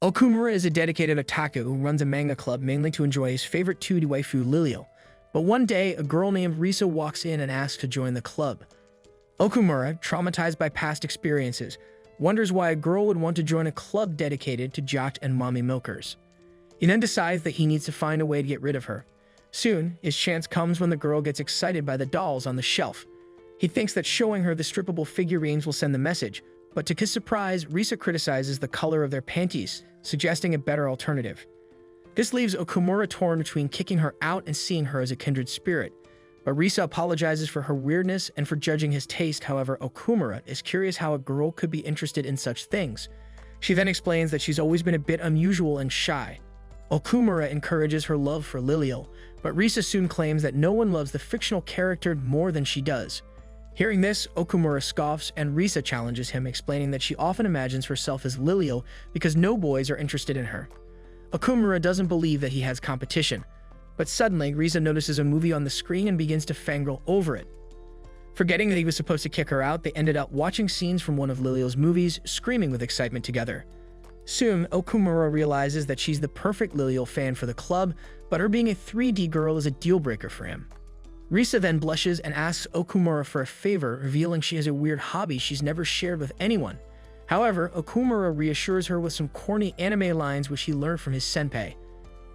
Okumura is a dedicated otaku who runs a manga club mainly to enjoy his favorite 2D waifu Lilio. But one day, a girl named Risa walks in and asks to join the club. Okumura, traumatized by past experiences, wonders why a girl would want to join a club dedicated to jock and mommy milkers. He then decides that he needs to find a way to get rid of her. Soon, his chance comes when the girl gets excited by the dolls on the shelf. He thinks that showing her the strippable figurines will send the message, but to his surprise, Risa criticizes the color of their panties, suggesting a better alternative. This leaves Okumura torn between kicking her out and seeing her as a kindred spirit. But Risa apologizes for her weirdness and for judging his taste. However, Okumura is curious how a girl could be interested in such things. She then explains that she's always been a bit unusual and shy. Okumura encourages her love for Lilio, but Risa soon claims that no one loves the fictional character more than she does. Hearing this, Okumura scoffs and Risa challenges him, explaining that she often imagines herself as Lilio because no boys are interested in her. Okumura doesn't believe that he has competition, but suddenly Risa notices a movie on the screen and begins to fangirl over it. Forgetting that he was supposed to kick her out, they ended up watching scenes from one of Lilio's movies, screaming with excitement together. Soon, Okumura realizes that she's the perfect Lilio fan for the club, but her being a 3D girl is a deal-breaker for him. Risa then blushes and asks Okumura for a favor, revealing she has a weird hobby she's never shared with anyone. However, Okumura reassures her with some corny anime lines which he learned from his senpai.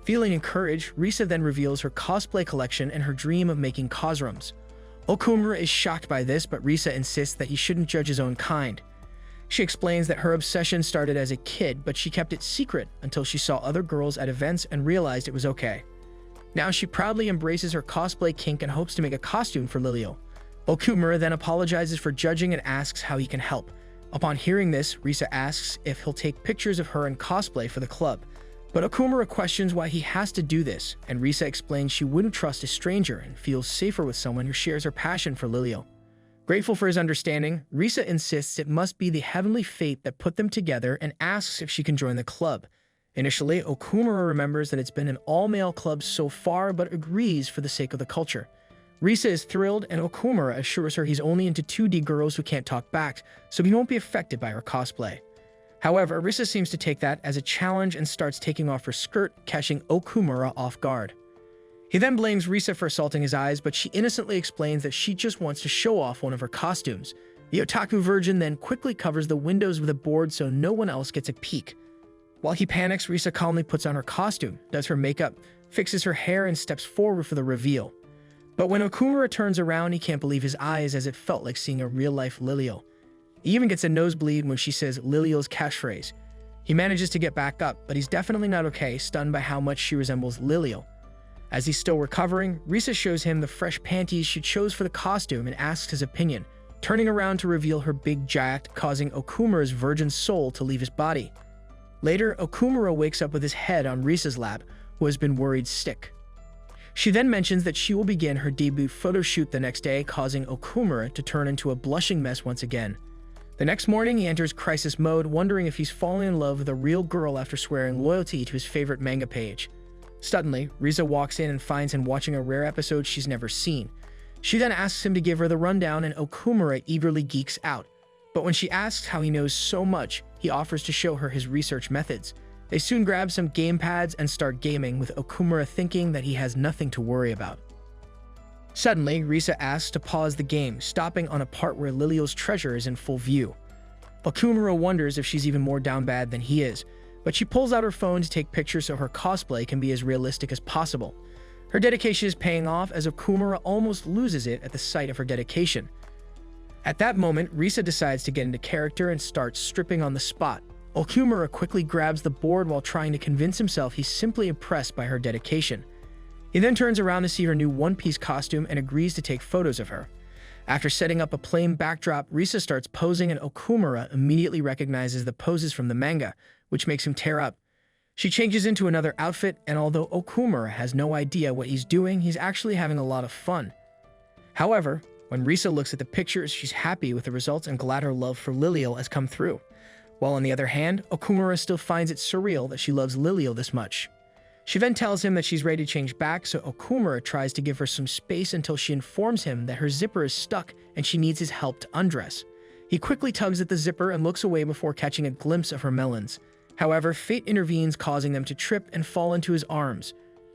Feeling encouraged, Risa then reveals her cosplay collection and her dream of making cosrooms. Okumura is shocked by this, but Risa insists that he shouldn't judge his own kind. She explains that her obsession started as a kid, but she kept it secret until she saw other girls at events and realized it was okay. Now she proudly embraces her cosplay kink and hopes to make a costume for Lilio. Okumura then apologizes for judging and asks how he can help. Upon hearing this, Risa asks if he'll take pictures of her in cosplay for the club. But Okumura questions why he has to do this, and Risa explains she wouldn't trust a stranger and feels safer with someone who shares her passion for Lilio. Grateful for his understanding, Risa insists it must be the heavenly fate that put them together and asks if she can join the club. Initially, Okumura remembers that it's been an all-male club so far, but agrees for the sake of the culture. Risa is thrilled, and Okumura assures her he's only into 2D girls who can't talk back, so he won't be affected by her cosplay. However, Risa seems to take that as a challenge and starts taking off her skirt, catching Okumura off guard. He then blames Risa for assaulting his eyes, but she innocently explains that she just wants to show off one of her costumes. The otaku virgin then quickly covers the windows with a board so no one else gets a peek. While he panics, Risa calmly puts on her costume, does her makeup, fixes her hair, and steps forward for the reveal. But when Okumura turns around, he can't believe his eyes, as it felt like seeing a real-life Lilio. He even gets a nosebleed when she says Lilio's catchphrase. He manages to get back up, but he's definitely not okay, stunned by how much she resembles Lilio. As he's still recovering, Risa shows him the fresh panties she chose for the costume and asks his opinion, turning around to reveal her big jacket, causing Okumura's virgin soul to leave his body. Later, Okumura wakes up with his head on Risa's lap, who has been worried sick. She then mentions that she will begin her debut photo shoot the next day, causing Okumura to turn into a blushing mess once again. The next morning, he enters crisis mode, wondering if he's falling in love with a real girl after swearing loyalty to his favorite manga page. Suddenly, Risa walks in and finds him watching a rare episode she's never seen. She then asks him to give her the rundown, and Okumura eagerly geeks out. But when she asks how he knows so much, he offers to show her his research methods. They soon grab some gamepads and start gaming, with Okumura thinking that he has nothing to worry about. Suddenly, Risa asks to pause the game, stopping on a part where Lilio's treasure is in full view. Okumura wonders if she's even more down bad than he is, but she pulls out her phone to take pictures so her cosplay can be as realistic as possible. Her dedication is paying off, as Okumura almost loses it at the sight of her dedication. At that moment, Risa decides to get into character and starts stripping on the spot. Okumura quickly grabs the board while trying to convince himself he's simply impressed by her dedication. He then turns around to see her new one-piece costume and agrees to take photos of her. After setting up a plain backdrop, Risa starts posing, and Okumura immediately recognizes the poses from the manga, which makes him tear up. She changes into another outfit, and although Okumura has no idea what he's doing, he's actually having a lot of fun. However, when Risa looks at the pictures, she's happy with the results and glad her love for Lilio has come through. While on the other hand, Okumura still finds it surreal that she loves Lilio this much. She then tells him that she's ready to change back, so Okumura tries to give her some space until she informs him that her zipper is stuck and she needs his help to undress. He quickly tugs at the zipper and looks away before catching a glimpse of her melons. However, fate intervenes, causing them to trip and fall into his arms.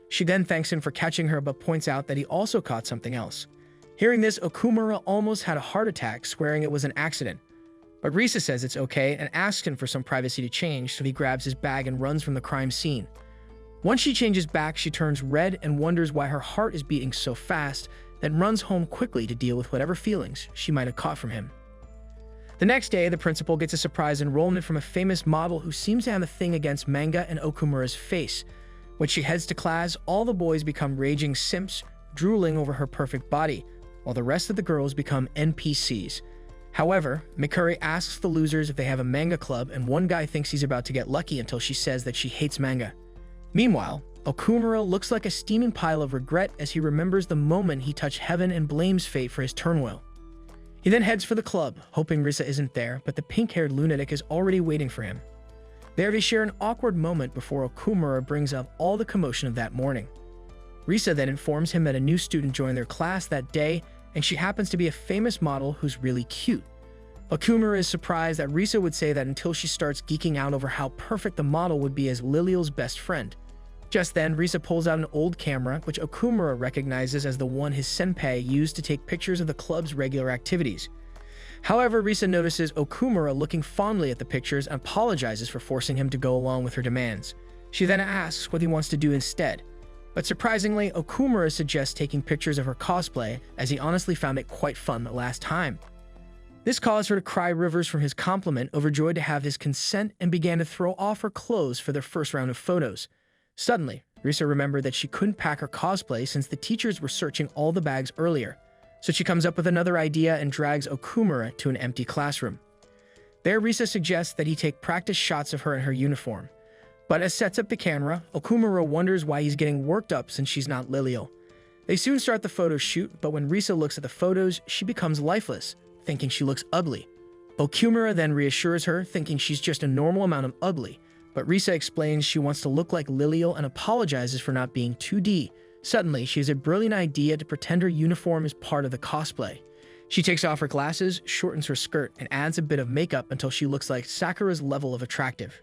She then thanks him for catching her, but points out that he also caught something else. Hearing this, Okumura almost had a heart attack, swearing it was an accident. But Risa says it's okay and asks him for some privacy to change, so he grabs his bag and runs from the crime scene. Once she changes back, she turns red and wonders why her heart is beating so fast, then runs home quickly to deal with whatever feelings she might have caught from him. The next day, the principal gets a surprise enrollment from a famous model who seems to have a thing against manga and Okumura's face. When she heads to class, all the boys become raging simps, drooling over her perfect body, while the rest of the girls become NPCs. However, Mikuri asks the losers if they have a manga club, and one guy thinks he's about to get lucky until she says that she hates manga. Meanwhile, Okumura looks like a steaming pile of regret as he remembers the moment he touched heaven and blames fate for his turmoil. He then heads for the club, hoping Risa isn't there, but the pink-haired lunatic is already waiting for him. There they share an awkward moment before Okumura brings up all the commotion of that morning. Risa then informs him that a new student joined their class that day, and she happens to be a famous model who's really cute. Okumura is surprised that Risa would say that until she starts geeking out over how perfect the model would be as Liliel's best friend. Just then, Risa pulls out an old camera, which Okumura recognizes as the one his senpai used to take pictures of the club's regular activities. However, Risa notices Okumura looking fondly at the pictures and apologizes for forcing him to go along with her demands. She then asks what he wants to do instead. But surprisingly, Okumura suggests taking pictures of her cosplay, as he honestly found it quite fun the last time. This caused her to cry rivers from his compliment, overjoyed to have his consent, and began to throw off her clothes for their first round of photos. Suddenly, Risa remembered that she couldn't pack her cosplay since the teachers were searching all the bags earlier, so she comes up with another idea and drags Okumura to an empty classroom. There, Risa suggests that he take practice shots of her in her uniform. But as sets up the camera, Okumura wonders why he's getting worked up since she's not Liliel. They soon start the photo shoot, but when Risa looks at the photos, she becomes lifeless, thinking she looks ugly. Okumura then reassures her, thinking she's just a normal amount of ugly, but Risa explains she wants to look like Liliel and apologizes for not being 2D. Suddenly, she has a brilliant idea to pretend her uniform is part of the cosplay. She takes off her glasses, shortens her skirt, and adds a bit of makeup until she looks like Sakura's level of attractive.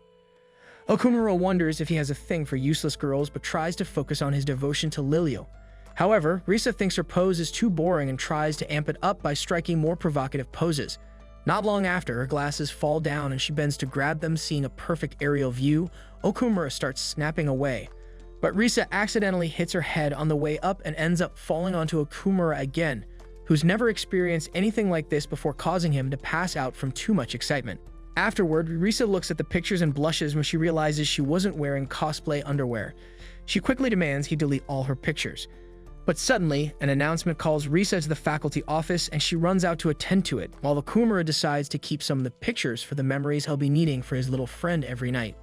Okumura wonders if he has a thing for useless girls, but tries to focus on his devotion to Liliel. However, Risa thinks her pose is too boring and tries to amp it up by striking more provocative poses. Not long after, her glasses fall down and she bends to grab them, seeing a perfect aerial view. Okumura starts snapping away. But Risa accidentally hits her head on the way up and ends up falling onto Okumura again, who's never experienced anything like this before, causing him to pass out from too much excitement. Afterward, Risa looks at the pictures and blushes when she realizes she wasn't wearing cosplay underwear. She quickly demands he delete all her pictures. But suddenly, an announcement calls Risa to the faculty office and she runs out to attend to it, while Okumura decides to keep some of the pictures for the memories he'll be needing for his little friend every night.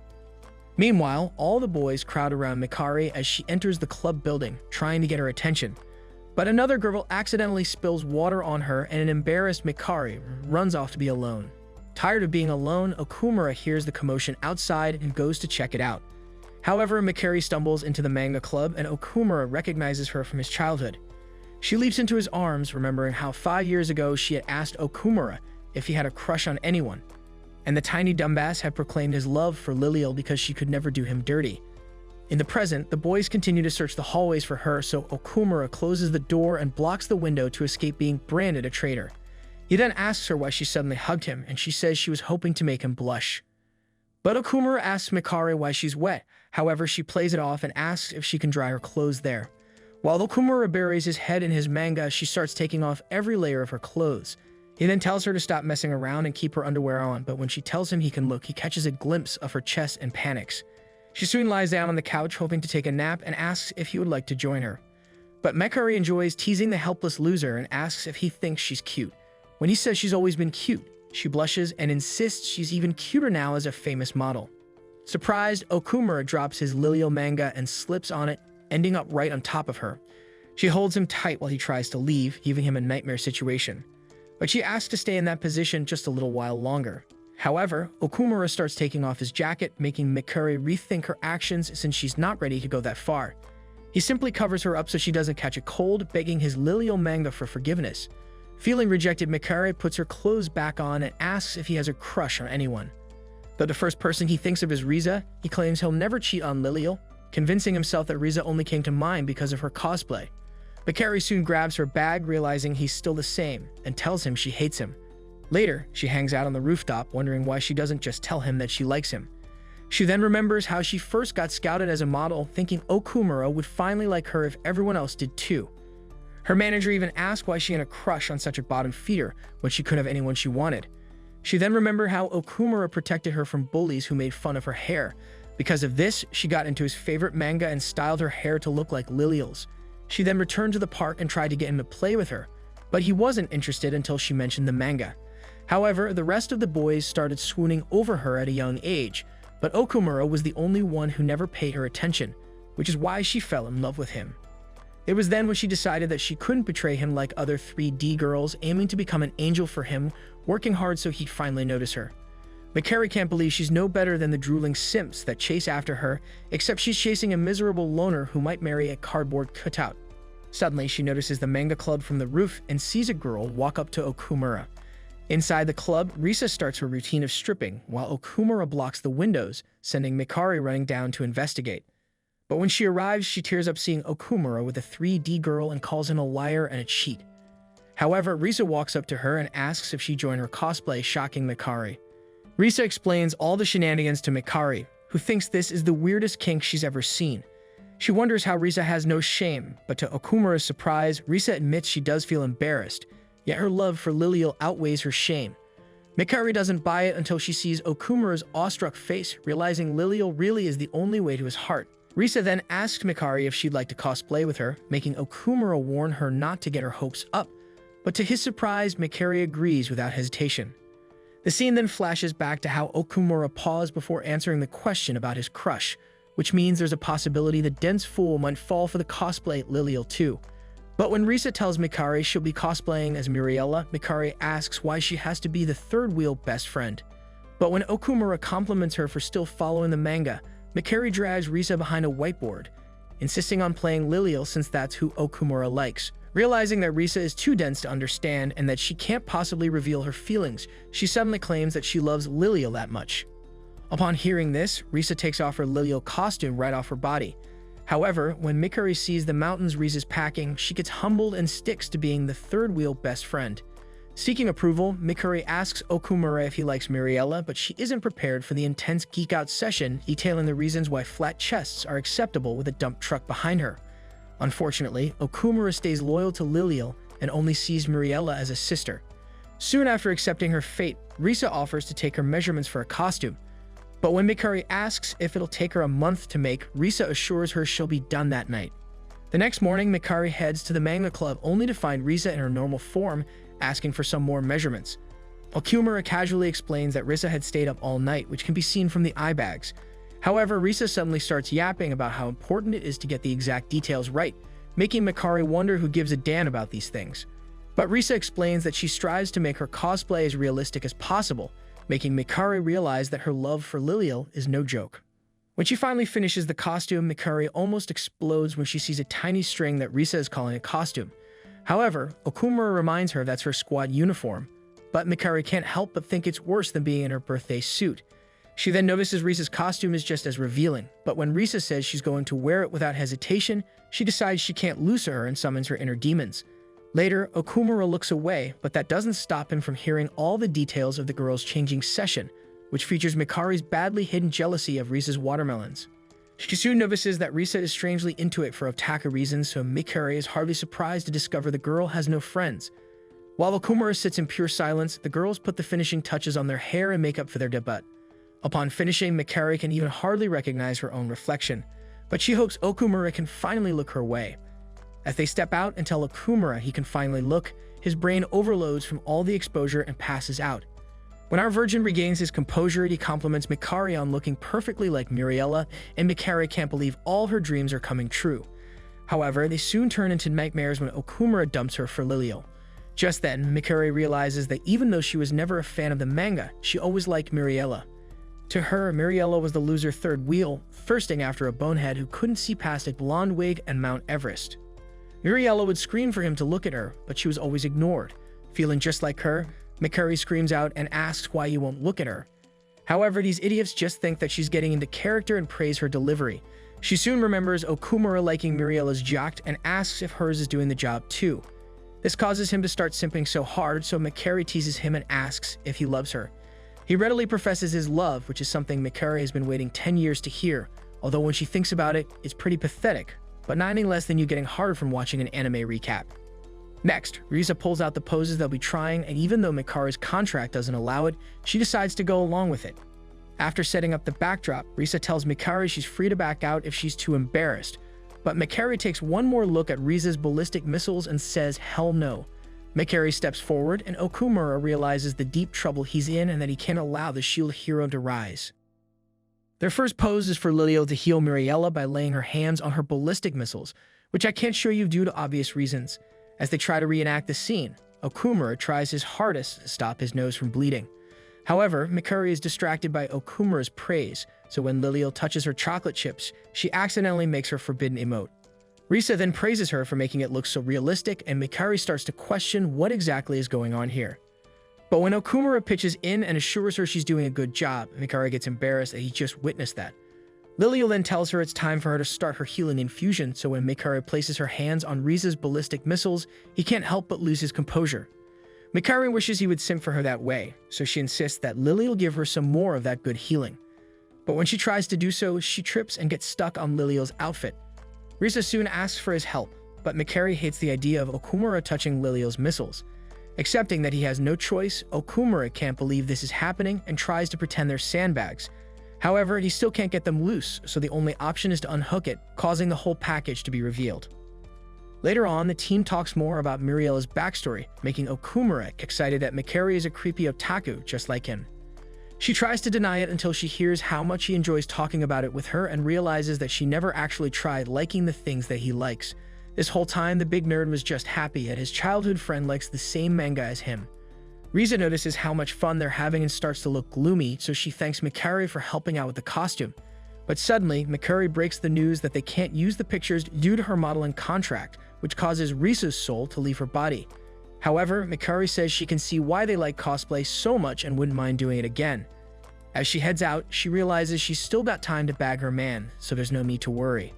Meanwhile, all the boys crowd around Mikari as she enters the club building, trying to get her attention. But another girl accidentally spills water on her and an embarrassed Mikari runs off to be alone. Tired of being alone, Okumura hears the commotion outside and goes to check it out. However, Mikari stumbles into the manga club and Okumura recognizes her from his childhood. She leaps into his arms, remembering how 5 years ago she had asked Okumura if he had a crush on anyone, and the tiny dumbass had proclaimed his love for Liliel because she could never do him dirty. In the present, the boys continue to search the hallways for her, so Okumura closes the door and blocks the window to escape being branded a traitor. He then asks her why she suddenly hugged him, and she says she was hoping to make him blush. But Okumura asks Mikari why she's wet. However, she plays it off and asks if she can dry her clothes there. While Okumura buries his head in his manga, she starts taking off every layer of her clothes. He then tells her to stop messing around and keep her underwear on, but when she tells him he can look, he catches a glimpse of her chest and panics. She soon lies down on the couch hoping to take a nap and asks if he would like to join her. But Mikari enjoys teasing the helpless loser and asks if he thinks she's cute. When he says she's always been cute, she blushes and insists she's even cuter now as a famous model. Surprised, Okumura drops his Liliel manga and slips on it, ending up right on top of her. She holds him tight while he tries to leave, giving him a nightmare situation. But she asks to stay in that position just a little while longer. However, Okumura starts taking off his jacket, making Mikari rethink her actions since she's not ready to go that far. He simply covers her up so she doesn't catch a cold, begging his Liliel manga for forgiveness. Feeling rejected, Mikari puts her clothes back on and asks if he has a crush on anyone. Though the first person he thinks of is Riza, he claims he'll never cheat on Lilial, convincing himself that Riza only came to mind because of her cosplay. Mikari soon grabs her bag, realizing he's still the same, and tells him she hates him. Later, she hangs out on the rooftop, wondering why she doesn't just tell him that she likes him. She then remembers how she first got scouted as a model, thinking Okumura would finally like her if everyone else did too. Her manager even asked why she had a crush on such a bottom feeder when she couldn't have anyone she wanted. She then remembered how Okumura protected her from bullies who made fun of her hair. Because of this, she got into his favorite manga and styled her hair to look like Lilial's. She then returned to the park and tried to get him to play with her, but he wasn't interested until she mentioned the manga. However, the rest of the boys started swooning over her at a young age, but Okumura was the only one who never paid her attention, which is why she fell in love with him. It was then when she decided that she couldn't betray him like other 3D girls, aiming to become an angel for him, working hard so he'd finally notice her. Mikari can't believe she's no better than the drooling simps that chase after her, except she's chasing a miserable loner who might marry a cardboard cutout. Suddenly, she notices the manga club from the roof and sees a girl walk up to Okumura. Inside the club, Risa starts her routine of stripping, while Okumura blocks the windows, sending Mikari running down to investigate. But when she arrives, she tears up seeing Okumura with a 3D girl and calls him a liar and a cheat. However, Risa walks up to her and asks if she joined her cosplay, shocking Mikari. Risa explains all the shenanigans to Mikari, who thinks this is the weirdest kink she's ever seen. She wonders how Risa has no shame, but to Okumura's surprise, Risa admits she does feel embarrassed, yet her love for Lilial outweighs her shame. Mikari doesn't buy it until she sees Okumura's awestruck face, realizing Lilial really is the only way to his heart. Risa then asks Mikari if she'd like to cosplay with her, making Okumura warn her not to get her hopes up, but to his surprise, Mikari agrees without hesitation. The scene then flashes back to how Okumura paused before answering the question about his crush, which means there's a possibility the dense fool might fall for the cosplay Lilial too. But when Risa tells Mikari she'll be cosplaying as Muriella, Mikari asks why she has to be the third wheel best friend. But when Okumura compliments her for still following the manga, Mikari drags Risa behind a whiteboard, insisting on playing Lilial since that's who Okumura likes. Realizing that Risa is too dense to understand and that she can't possibly reveal her feelings, she suddenly claims that she loves Lilial that much. Upon hearing this, Risa takes off her Lilial costume right off her body. However, when Mikari sees the mountains Risa's packing, she gets humbled and sticks to being the third wheel best friend. Seeking approval, Mikari asks Okumura if he likes Muriella, but she isn't prepared for the intense geek-out session detailing the reasons why flat chests are acceptable with a dump truck behind her. Unfortunately, Okumura stays loyal to Lilial and only sees Muriella as a sister. Soon after accepting her fate, Risa offers to take her measurements for a costume. But when Mikari asks if it'll take her a month to make, Risa assures her she'll be done that night. The next morning, Mikari heads to the manga club only to find Risa in her normal form, asking for some more measurements. Okumura casually explains that Risa had stayed up all night, which can be seen from the eye bags. However, Risa suddenly starts yapping about how important it is to get the exact details right, making Mikari wonder who gives a damn about these things. But Risa explains that she strives to make her cosplay as realistic as possible, making Mikari realize that her love for Lilial is no joke. When she finally finishes the costume, Mikari almost explodes when she sees a tiny string that Risa is calling a costume. However, Okumura reminds her that's her squad uniform, but Mikari can't help but think it's worse than being in her birthday suit. She then notices Risa's costume is just as revealing, but when Risa says she's going to wear it without hesitation, she decides she can't lose her and summons her inner demons. Later, Okumura looks away, but that doesn't stop him from hearing all the details of the girls' changing session, which features Mikari's badly hidden jealousy of Risa's watermelons. She soon notices that Risa is strangely into it for Otaku reasons, so Mikari is hardly surprised to discover the girl has no friends. While Okumura sits in pure silence, the girls put the finishing touches on their hair and makeup for their debut. Upon finishing, Mikari can even hardly recognize her own reflection, but she hopes Okumura can finally look her way. As they step out and tell Okumura he can finally look, his brain overloads from all the exposure and passes out. When our virgin regains his composure, he compliments Mikari on looking perfectly like Muriella, and Mikari can't believe all her dreams are coming true. However, they soon turn into nightmares when Okumura dumps her for Lilial. Just then, Mikari realizes that even though she was never a fan of the manga, she always liked Muriella. To her, Muriella was the loser third wheel, thirsting after a bonehead who couldn't see past a blonde wig and Mount Everest. Muriella would scream for him to look at her, but she was always ignored. Feeling just like her, Mikari screams out and asks why he won't look at her. However, these idiots just think that she's getting into character and praise her delivery. She soon remembers Okumura liking Muriela's jacket and asks if hers is doing the job too. This causes him to start simping so hard, so Mikari teases him and asks if he loves her. He readily professes his love, which is something Mikari has been waiting 10 years to hear, although when she thinks about it, it's pretty pathetic, but not any less than you getting hard from watching an anime recap. Next, Risa pulls out the poses they'll be trying, and even though Mikari's contract doesn't allow it, she decides to go along with it. After setting up the backdrop, Risa tells Mikari she's free to back out if she's too embarrassed, but Mikari takes one more look at Risa's ballistic missiles and says hell no. Mikari steps forward, and Okumura realizes the deep trouble he's in and that he can't allow the shield hero to rise. Their first pose is for Lilio to heal Muriela by laying her hands on her ballistic missiles, which I can't show you due to obvious reasons. As they try to reenact the scene, Okumura tries his hardest to stop his nose from bleeding. However, Mikari is distracted by Okumura's praise, so when Lilio touches her chocolate chips, she accidentally makes her forbidden emote. Risa then praises her for making it look so realistic, and Mikari starts to question what exactly is going on here. But when Okumura pitches in and assures her she's doing a good job, Mikari gets embarrassed that he just witnessed that. Lilio then tells her it's time for her to start her healing infusion, so when Mikari places her hands on Risa's ballistic missiles, he can't help but lose his composure. Mikari wishes he would simp for her that way, so she insists that Lilio give her some more of that good healing. But when she tries to do so, she trips and gets stuck on Lilio's outfit. Risa soon asks for his help, but Mikari hates the idea of Okumura touching Lilio's missiles. Accepting that he has no choice, Okumura can't believe this is happening and tries to pretend they're sandbags. However, he still can't get them loose, so the only option is to unhook it, causing the whole package to be revealed. Later on, the team talks more about Muriela's backstory, making Okumura excited that Mikari is a creepy otaku just like him. She tries to deny it until she hears how much he enjoys talking about it with her and realizes that she never actually tried liking the things that he likes. This whole time, the big nerd was just happy that his childhood friend likes the same manga as him. Risa notices how much fun they're having and starts to look gloomy, so she thanks Mikari for helping out with the costume. But suddenly, Mikari breaks the news that they can't use the pictures due to her modeling contract, which causes Risa's soul to leave her body. However, Mikari says she can see why they like cosplay so much and wouldn't mind doing it again. As she heads out, she realizes she's still got time to bag her man, so there's no need to worry.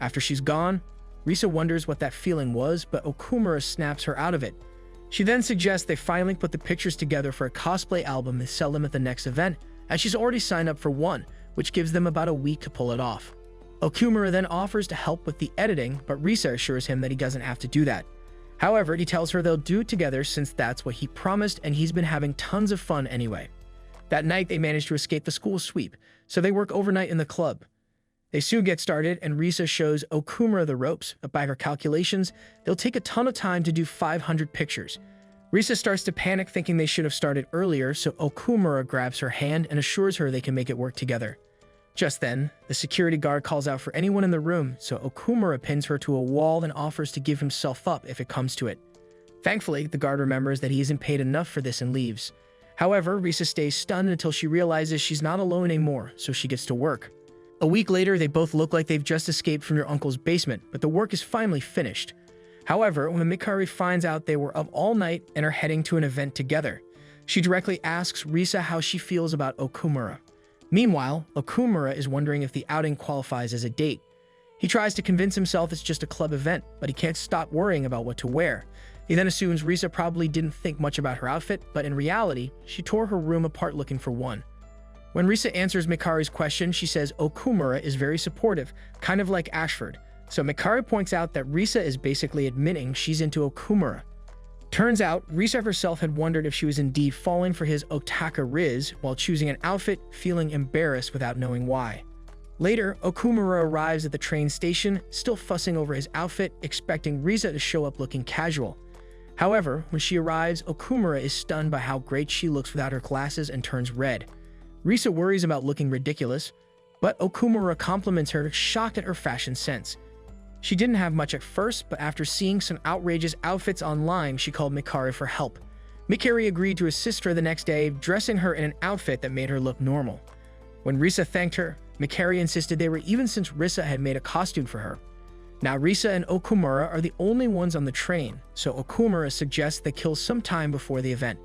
After she's gone, Risa wonders what that feeling was, but Okumura snaps her out of it. She then suggests they finally put the pictures together for a cosplay album and sell them at the next event, as she's already signed up for one, which gives them about a week to pull it off. Okumura then offers to help with the editing, but Risa assures him that he doesn't have to do that. However, he tells her they'll do it together since that's what he promised and he's been having tons of fun anyway. That night, they manage to escape the school sweep, so they work overnight in the club. They soon get started, and Risa shows Okumura the ropes, but by her calculations, they'll take a ton of time to do 500 pictures. Risa starts to panic, thinking they should have started earlier, so Okumura grabs her hand and assures her they can make it work together. Just then, the security guard calls out for anyone in the room, so Okumura pins her to a wall and offers to give himself up if it comes to it. Thankfully, the guard remembers that he isn't paid enough for this and leaves. However, Risa stays stunned until she realizes she's not alone anymore, so she gets to work. A week later, they both look like they've just escaped from your uncle's basement, but the work is finally finished. However, when Mikari finds out they were up all night and are heading to an event together, she directly asks Risa how she feels about Okumura. Meanwhile, Okumura is wondering if the outing qualifies as a date. He tries to convince himself it's just a club event, but he can't stop worrying about what to wear. He then assumes Risa probably didn't think much about her outfit, but in reality, she tore her room apart looking for one. When Risa answers Mikari's question, she says Okumura is very supportive, kind of like Ashford. So Mikari points out that Risa is basically admitting she's into Okumura. Turns out, Risa herself had wondered if she was indeed falling for his otaku riz while choosing an outfit, feeling embarrassed without knowing why. Later, Okumura arrives at the train station, still fussing over his outfit, expecting Risa to show up looking casual. However, when she arrives, Okumura is stunned by how great she looks without her glasses and turns red. Risa worries about looking ridiculous, but Okumura compliments her, shocked at her fashion sense. She didn't have much at first, but after seeing some outrageous outfits online, she called Mikari for help. Mikari agreed to assist her the next day, dressing her in an outfit that made her look normal. When Risa thanked her, Mikari insisted they were even since Risa had made a costume for her. Now Risa and Okumura are the only ones on the train, so Okumura suggests they kill some time before the event.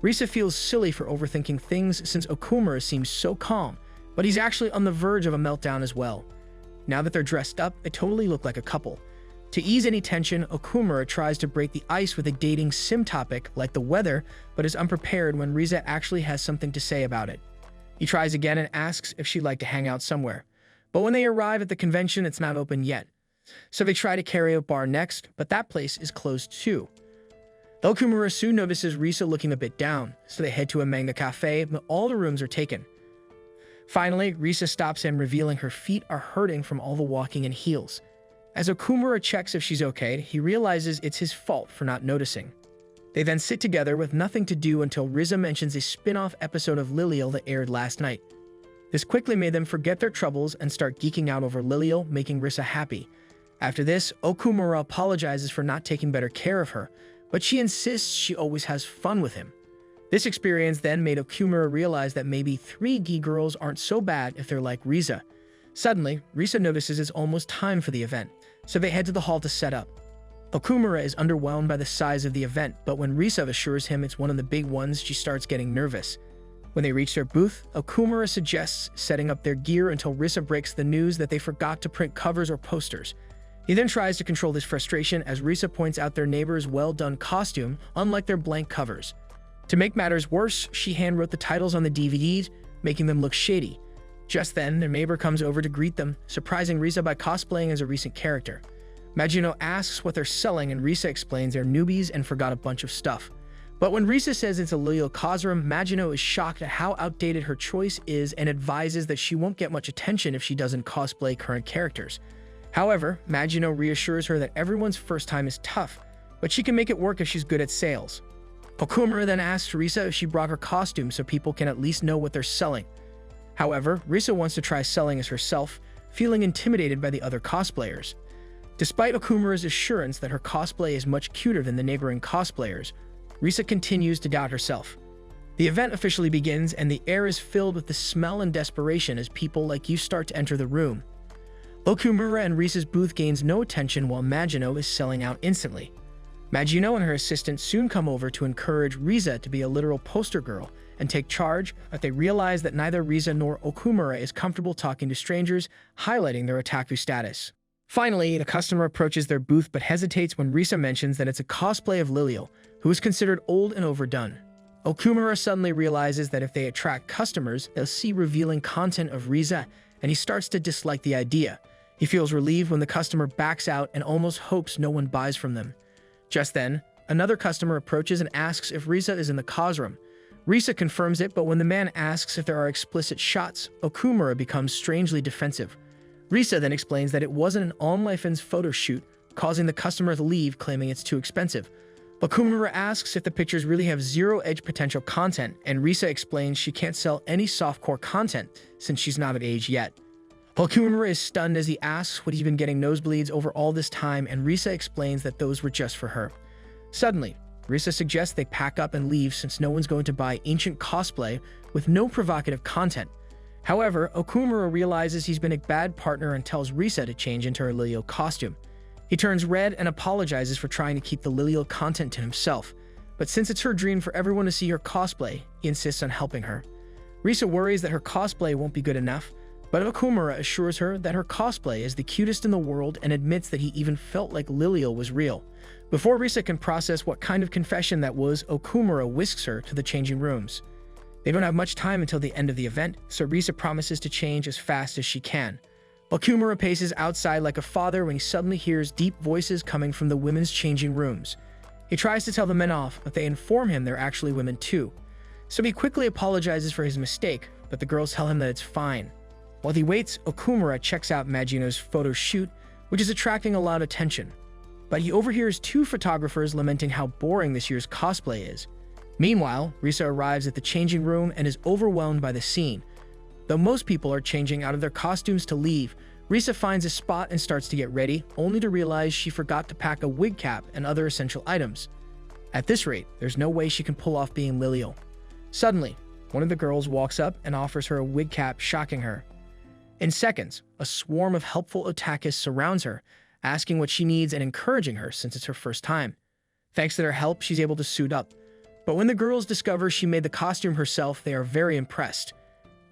Risa feels silly for overthinking things since Okumura seems so calm, but he's actually on the verge of a meltdown as well. Now that they're dressed up, they totally look like a couple. To ease any tension, Okumura tries to break the ice with a dating sim topic like the weather, but is unprepared when Risa actually has something to say about it. He tries again and asks if she'd like to hang out somewhere. But when they arrive at the convention, it's not open yet. So they try to karaoke bar next, but that place is closed too. Okumura soon notices Risa looking a bit down, so they head to a manga cafe, but all the rooms are taken. Finally, Risa stops him, revealing her feet are hurting from all the walking in heels. As Okumura checks if she's okay, he realizes it's his fault for not noticing. They then sit together with nothing to do until Risa mentions a spin-off episode of Lilial that aired last night. This quickly made them forget their troubles and start geeking out over Lilial, making Risa happy. After this, Okumura apologizes for not taking better care of her, but she insists she always has fun with him. This experience then made Okumura realize that maybe 3 gi girls aren't so bad if they're like Risa. Suddenly, Risa notices it's almost time for the event, so they head to the hall to set up. Okumura is underwhelmed by the size of the event, but when Risa assures him it's one of the big ones, she starts getting nervous. When they reach their booth, Okumura suggests setting up their gear until Risa breaks the news that they forgot to print covers or posters. He then tries to control his frustration as Risa points out their neighbor's well-done costume, unlike their blank covers. To make matters worse, she handwrote the titles on the DVDs, making them look shady. Just then, their neighbor comes over to greet them, surprising Risa by cosplaying as a recent character. Magino asks what they're selling, and Risa explains they're newbies and forgot a bunch of stuff. But when Risa says it's a Lilial Cosrum, Magino is shocked at how outdated her choice is and advises that she won't get much attention if she doesn't cosplay current characters. However, Magino reassures her that everyone's first time is tough, but she can make it work if she's good at sales. Okumura then asks Risa if she brought her costume so people can at least know what they're selling. However, Risa wants to try selling as herself, feeling intimidated by the other cosplayers. Despite Okumura's assurance that her cosplay is much cuter than the neighboring cosplayers, Risa continues to doubt herself. The event officially begins, and the air is filled with the smell and desperation as people like you start to enter the room. Okumura and Risa's booth gains no attention while Magino is selling out instantly. Magino and her assistant soon come over to encourage Risa to be a literal poster girl and take charge, but they realize that neither Risa nor Okumura is comfortable talking to strangers, highlighting their otaku status. Finally, the customer approaches their booth but hesitates when Risa mentions that it's a cosplay of Lilial, who is considered old and overdone. Okumura suddenly realizes that if they attract customers, they'll see revealing content of Risa, and he starts to dislike the idea. He feels relieved when the customer backs out and almost hopes no one buys from them. Just then, another customer approaches and asks if Risa is in the cosroom. Risa confirms it, but when the man asks if there are explicit shots, Okumura becomes strangely defensive. Risa then explains that it wasn't an OnLife's photo shoot, causing the customer to leave, claiming it's too expensive. Okumura asks if the pictures really have zero edge potential content, and Risa explains she can't sell any softcore content since she's not of age yet. Okumura is stunned as he asks what he's been getting nosebleeds over all this time, and Risa explains that those were just for her. Suddenly, Risa suggests they pack up and leave since no one's going to buy ancient cosplay with no provocative content. However, Okumura realizes he's been a bad partner and tells Risa to change into her Lilial costume. He turns red and apologizes for trying to keep the Lilial content to himself, but since it's her dream for everyone to see her cosplay, he insists on helping her. Risa worries that her cosplay won't be good enough, but Okumura assures her that her cosplay is the cutest in the world and admits that he even felt like Lilial was real. Before Risa can process what kind of confession that was, Okumura whisks her to the changing rooms. They don't have much time until the end of the event, so Risa promises to change as fast as she can. Okumura paces outside like a father when he suddenly hears deep voices coming from the women's changing rooms. He tries to tell the men off, but they inform him they're actually women too. So he quickly apologizes for his mistake, but the girls tell him that it's fine. While he waits, Okumura checks out Magino's photo shoot, which is attracting a lot of attention. But he overhears 2 photographers lamenting how boring this year's cosplay is. Meanwhile, Risa arrives at the changing room and is overwhelmed by the scene. Though most people are changing out of their costumes to leave, Risa finds a spot and starts to get ready, only to realize she forgot to pack a wig cap and other essential items. At this rate, there's no way she can pull off being Lilial. Suddenly, one of the girls walks up and offers her a wig cap, shocking her. In seconds, a swarm of helpful otakus surrounds her, asking what she needs and encouraging her since it's her first time. Thanks to their help, she's able to suit up. But when the girls discover she made the costume herself, they are very impressed.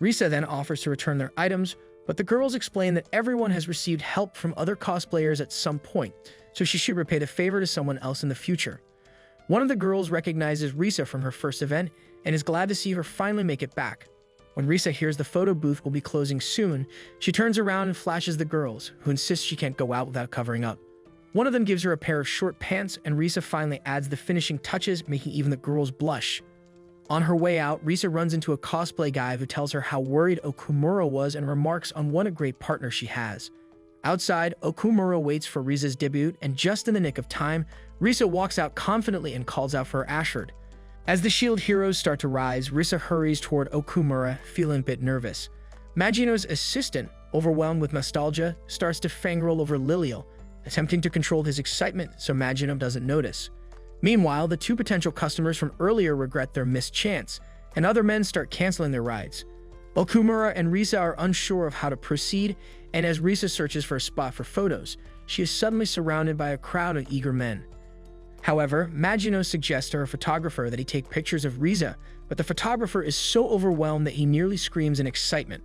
Risa then offers to return their items, but the girls explain that everyone has received help from other cosplayers at some point, so she should repay the favor to someone else in the future. One of the girls recognizes Risa from her first event and is glad to see her finally make it back. When Risa hears the photo booth will be closing soon, she turns around and flashes the girls, who insist she can't go out without covering up. One of them gives her a pair of short pants, and Risa finally adds the finishing touches, making even the girls blush. On her way out, Risa runs into a cosplay guy who tells her how worried Okumura was and remarks on what a great partner she has. Outside, Okumura waits for Risa's debut, and just in the nick of time, Risa walks out confidently and calls out for her Ashford. As the shield heroes start to rise, Risa hurries toward Okumura, feeling a bit nervous. Magino's assistant, overwhelmed with nostalgia, starts to fangirl over Lilial, attempting to control his excitement so Magino doesn't notice. Meanwhile, the two potential customers from earlier regret their missed chance, and other men start canceling their rides. Okumura and Risa are unsure of how to proceed, and as Risa searches for a spot for photos, she is suddenly surrounded by a crowd of eager men. However, Magino suggests to her photographer that he take pictures of Risa, but the photographer is so overwhelmed that he nearly screams in excitement.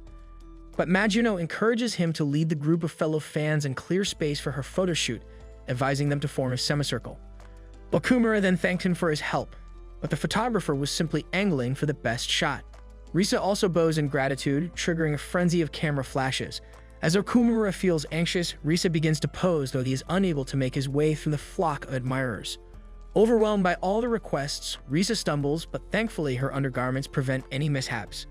But Magino encourages him to lead the group of fellow fans and clear space for her photo shoot, advising them to form a semicircle. Okumura then thanked him for his help, but the photographer was simply angling for the best shot. Risa also bows in gratitude, triggering a frenzy of camera flashes. As Okumura feels anxious, Risa begins to pose, though he is unable to make his way through the flock of admirers. Overwhelmed by all the requests, Risa stumbles, but thankfully her undergarments prevent any mishaps.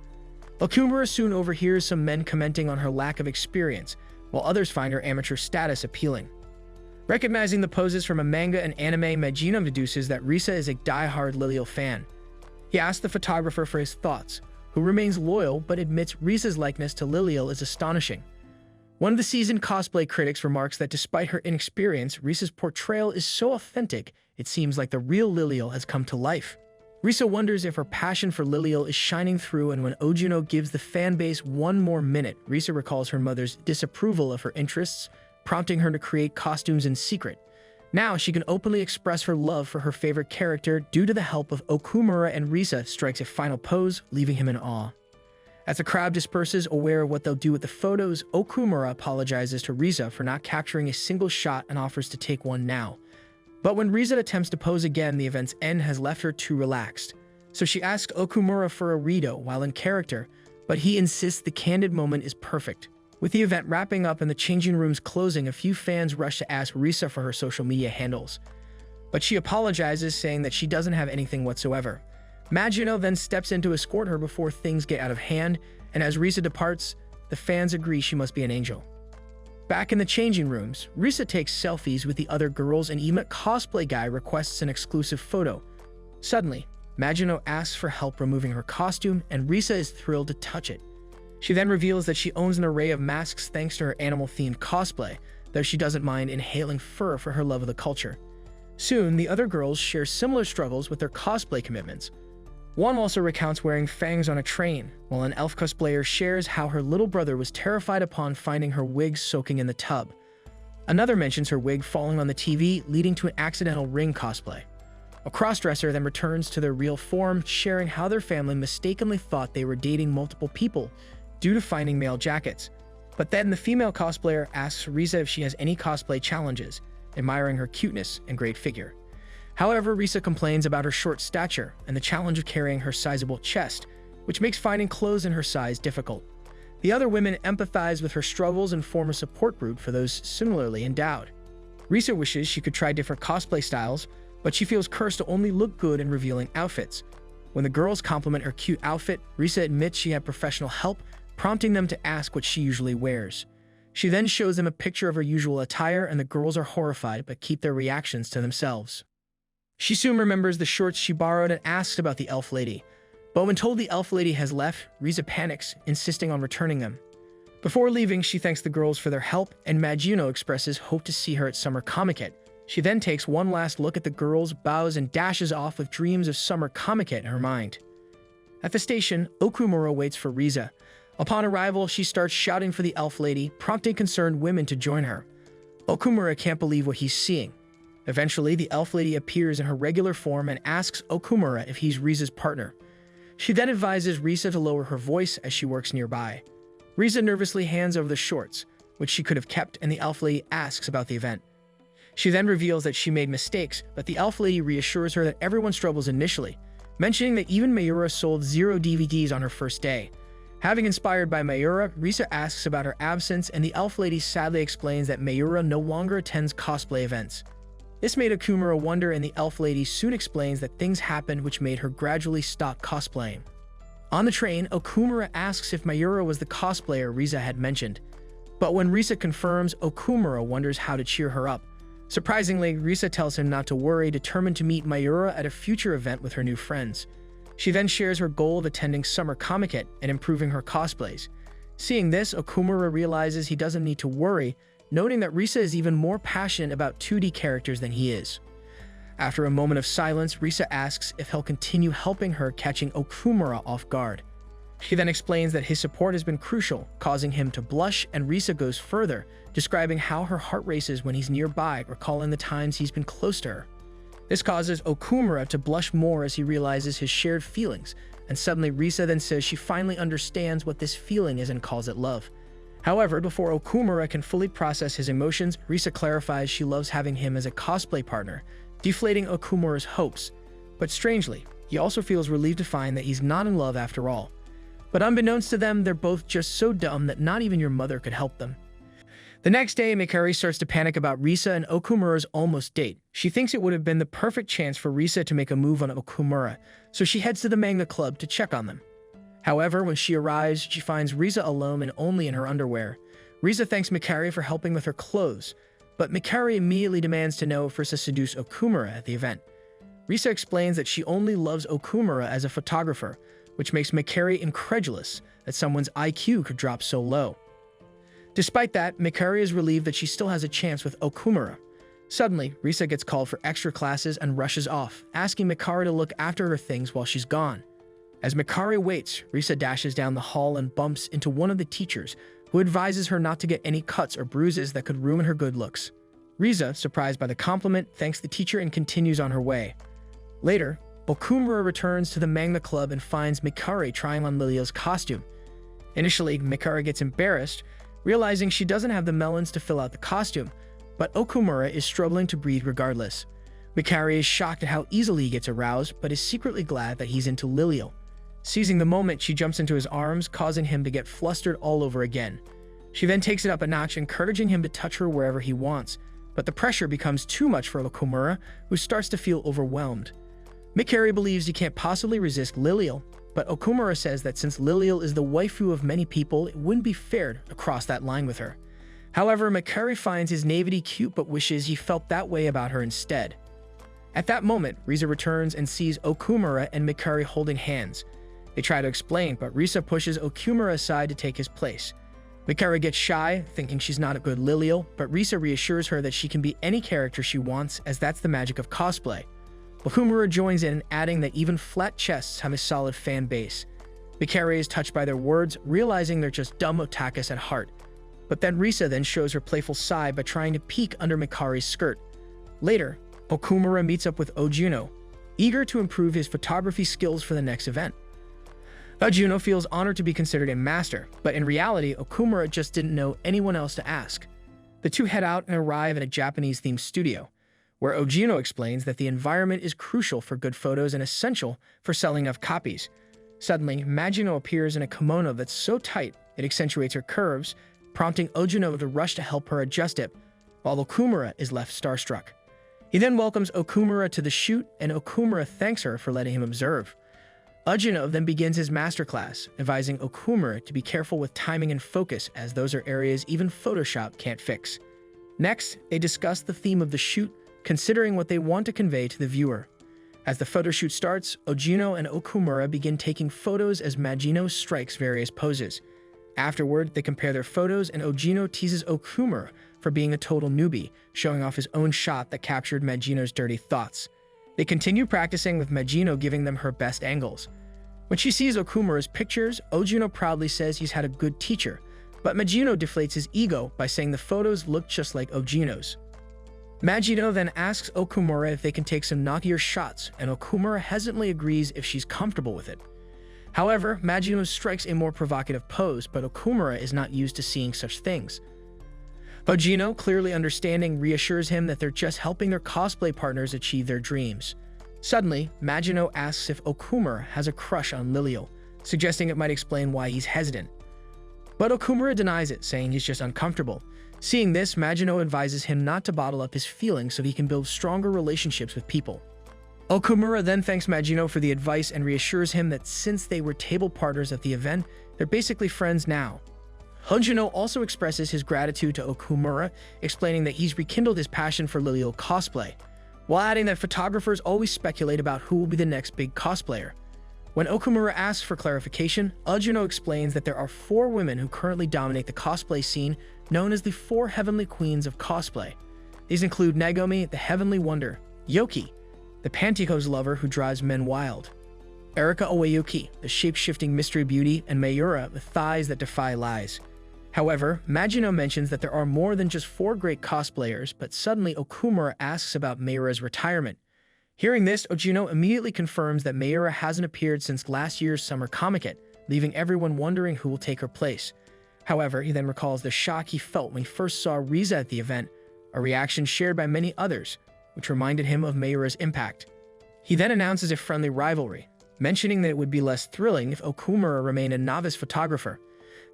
Okumura soon overhears some men commenting on her lack of experience, while others find her amateur status appealing. Recognizing the poses from a manga and anime, Magino deduces that Risa is a die-hard Lilial fan. He asks the photographer for his thoughts, who remains loyal but admits Risa's likeness to Lilial is astonishing. One of the seasoned cosplay critics remarks that despite her inexperience, Risa's portrayal is so authentic, it seems like the real Lilial has come to life. Risa wonders if her passion for Lilial is shining through, and when Ojuno gives the fanbase one more minute, Risa recalls her mother's disapproval of her interests, prompting her to create costumes in secret. Now she can openly express her love for her favorite character due to the help of Okumura, and Risa strikes a final pose, leaving him in awe. As the crowd disperses, aware of what they'll do with the photos, Okumura apologizes to Risa for not capturing a single shot and offers to take one now. But when Risa attempts to pose again, the event's end has left her too relaxed. So she asks Okumura for a redo while in character, but he insists the candid moment is perfect. With the event wrapping up and the changing rooms closing, a few fans rush to ask Risa for her social media handles. But she apologizes, saying that she doesn't have anything whatsoever. Magino then steps in to escort her before things get out of hand, and as Risa departs, the fans agree she must be an angel. Back in the changing rooms, Risa takes selfies with the other girls, and even a cosplay guy requests an exclusive photo. Suddenly, Magino asks for help removing her costume, and Risa is thrilled to touch it. She then reveals that she owns an array of masks thanks to her animal-themed cosplay, though she doesn't mind inhaling fur for her love of the culture. Soon, the other girls share similar struggles with their cosplay commitments. One also recounts wearing fangs on a train, while an elf cosplayer shares how her little brother was terrified upon finding her wig soaking in the tub. Another mentions her wig falling on the TV, leading to an accidental ring cosplay. A crossdresser then returns to their real form, sharing how their family mistakenly thought they were dating multiple people due to finding male jackets. But then the female cosplayer asks Risa if she has any cosplay challenges, admiring her cuteness and great figure. However, Risa complains about her short stature and the challenge of carrying her sizable chest, which makes finding clothes in her size difficult. The other women empathize with her struggles and form a support group for those similarly endowed. Risa wishes she could try different cosplay styles, but she feels cursed to only look good in revealing outfits. When the girls compliment her cute outfit, Risa admits she had professional help, prompting them to ask what she usually wears. She then shows them a picture of her usual attire, and the girls are horrified but keep their reactions to themselves. She soon remembers the shorts she borrowed and asks about the elf lady. But when told the elf lady has left, Risa panics, insisting on returning them. Before leaving, she thanks the girls for their help, and Magino expresses hope to see her at Summer Comiket. She then takes one last look at the girls, bows, and dashes off with dreams of Summer Comiket in her mind. At the station, Okumura waits for Risa. Upon arrival, she starts shouting for the elf lady, prompting concerned women to join her. Okumura can't believe what he's seeing. Eventually, the elf lady appears in her regular form and asks Okumura if he's Risa's partner. She then advises Risa to lower her voice as she works nearby. Risa nervously hands over the shorts, which she could have kept, and the elf lady asks about the event. She then reveals that she made mistakes, but the elf lady reassures her that everyone struggles initially, mentioning that even Mayura sold 0 DVDs on her first day. Having inspired by Mayura, Risa asks about her absence, and the elf lady sadly explains that Mayura no longer attends cosplay events. This made Okumura wonder, and the elf lady soon explains that things happened which made her gradually stop cosplaying. On the train, Okumura asks if Mayura was the cosplayer Risa had mentioned. But when Risa confirms, Okumura wonders how to cheer her up. Surprisingly, Risa tells him not to worry, determined to meet Mayura at a future event with her new friends. She then shares her goal of attending Summer Comic-Con and improving her cosplays. Seeing this, Okumura realizes he doesn't need to worry, noting that Risa is even more passionate about 2D characters than he is. After a moment of silence, Risa asks if he'll continue helping her, catching Okumura off guard. She then explains that his support has been crucial, causing him to blush, and Risa goes further, describing how her heart races when he's nearby, recalling the times he's been close to her. This causes Okumura to blush more as he realizes his shared feelings, and suddenly Risa then says she finally understands what this feeling is and calls it love. However, before Okumura can fully process his emotions, Risa clarifies she loves having him as a cosplay partner, deflating Okumura's hopes. But strangely, he also feels relieved to find that he's not in love after all. But unbeknownst to them, they're both just so dumb that not even your mother could help them. The next day, Mikari starts to panic about Risa and Okumura's almost date. She thinks it would have been the perfect chance for Risa to make a move on Okumura, so she heads to the manga club to check on them. However, when she arrives, she finds Risa alone and only in her underwear. Risa thanks Mikari for helping with her clothes, but Mikari immediately demands to know if Risa seduced Okumura at the event. Risa explains that she only loves Okumura as a photographer, which makes Mikari incredulous that someone's IQ could drop so low. Despite that, Mikari is relieved that she still has a chance with Okumura. Suddenly, Risa gets called for extra classes and rushes off, asking Mikari to look after her things while she's gone. As Mikari waits, Risa dashes down the hall and bumps into one of the teachers, who advises her not to get any cuts or bruises that could ruin her good looks. Risa, surprised by the compliment, thanks the teacher and continues on her way. Later, Okumura returns to the manga club and finds Mikari trying on Lilia's costume. Initially, Mikari gets embarrassed, realizing she doesn't have the melons to fill out the costume, but Okumura is struggling to breathe regardless. Mikari is shocked at how easily he gets aroused, but is secretly glad that he's into Lilia. Seizing the moment, she jumps into his arms, causing him to get flustered all over again. She then takes it up a notch, encouraging him to touch her wherever he wants, but the pressure becomes too much for Okumura, who starts to feel overwhelmed. Mikari believes he can't possibly resist Lilial, but Okumura says that since Lilial is the waifu of many people, it wouldn't be fair to cross that line with her. However, Mikari finds his naivety cute but wishes he felt that way about her instead. At that moment, Risa returns and sees Okumura and Mikari holding hands. They try to explain, but Risa pushes Okumura aside to take his place. Mikari gets shy, thinking she's not a good Lilial, but Risa reassures her that she can be any character she wants, as that's the magic of cosplay. Okumura joins in, adding that even flat chests have a solid fan base. Mikari is touched by their words, realizing they're just dumb otakus at heart. But then Risa then shows her playful side by trying to peek under Mikari's skirt. Later, Okumura meets up with Ojuno, eager to improve his photography skills for the next event. Ojuno feels honored to be considered a master, but in reality, Okumura just didn't know anyone else to ask. The two head out and arrive at a Japanese-themed studio, where Ojuno explains that the environment is crucial for good photos and essential for selling of copies. Suddenly, Magino appears in a kimono that's so tight it accentuates her curves, prompting Ojuno to rush to help her adjust it, while Okumura is left starstruck. He then welcomes Okumura to the shoot, and Okumura thanks her for letting him observe. Ojuno then begins his masterclass, advising Okumura to be careful with timing and focus, as those are areas even Photoshop can't fix. Next, they discuss the theme of the shoot, considering what they want to convey to the viewer. As the photo shoot starts, Ojuno and Okumura begin taking photos as Magino strikes various poses. Afterward, they compare their photos, and Ojuno teases Okumura for being a total newbie, showing off his own shot that captured Magino's dirty thoughts. They continue practicing, with Magino giving them her best angles. When she sees Okumura's pictures, Ojuno proudly says he's had a good teacher, but Magino deflates his ego by saying the photos look just like Ojuno's. Magino then asks Okumura if they can take some knockier shots, and Okumura hesitantly agrees if she's comfortable with it. However, Magino strikes a more provocative pose, but Okumura is not used to seeing such things. Magino, clearly understanding, reassures him that they're just helping their cosplay partners achieve their dreams. Suddenly, Magino asks if Okumura has a crush on Lilial, suggesting it might explain why he's hesitant. But Okumura denies it, saying he's just uncomfortable. Seeing this, Magino advises him not to bottle up his feelings so he can build stronger relationships with people. Okumura then thanks Magino for the advice and reassures him that since they were table partners at the event, they're basically friends now. Magino also expresses his gratitude to Okumura, explaining that he's rekindled his passion for Lilial cosplay, while adding that photographers always speculate about who will be the next big cosplayer. When Okumura asks for clarification, Magino explains that there are 4 women who currently dominate the cosplay scene, known as the 4 Heavenly Queens of cosplay. These include Nagomi, the Heavenly Wonder, Yoki, the pantyhose lover who drives men wild, Erika Owayuki, the shape-shifting mystery beauty, and Mayura, the thighs that defy lies. However, Magino mentions that there are more than just 4 great cosplayers, but suddenly Okumura asks about Mayura's retirement. Hearing this, Magino immediately confirms that Mayura hasn't appeared since last year's Summer Comic-Con, leaving everyone wondering who will take her place. However, he then recalls the shock he felt when he first saw Riza at the event, a reaction shared by many others, which reminded him of Mayura's impact. He then announces a friendly rivalry, mentioning that it would be less thrilling if Okumura remained a novice photographer.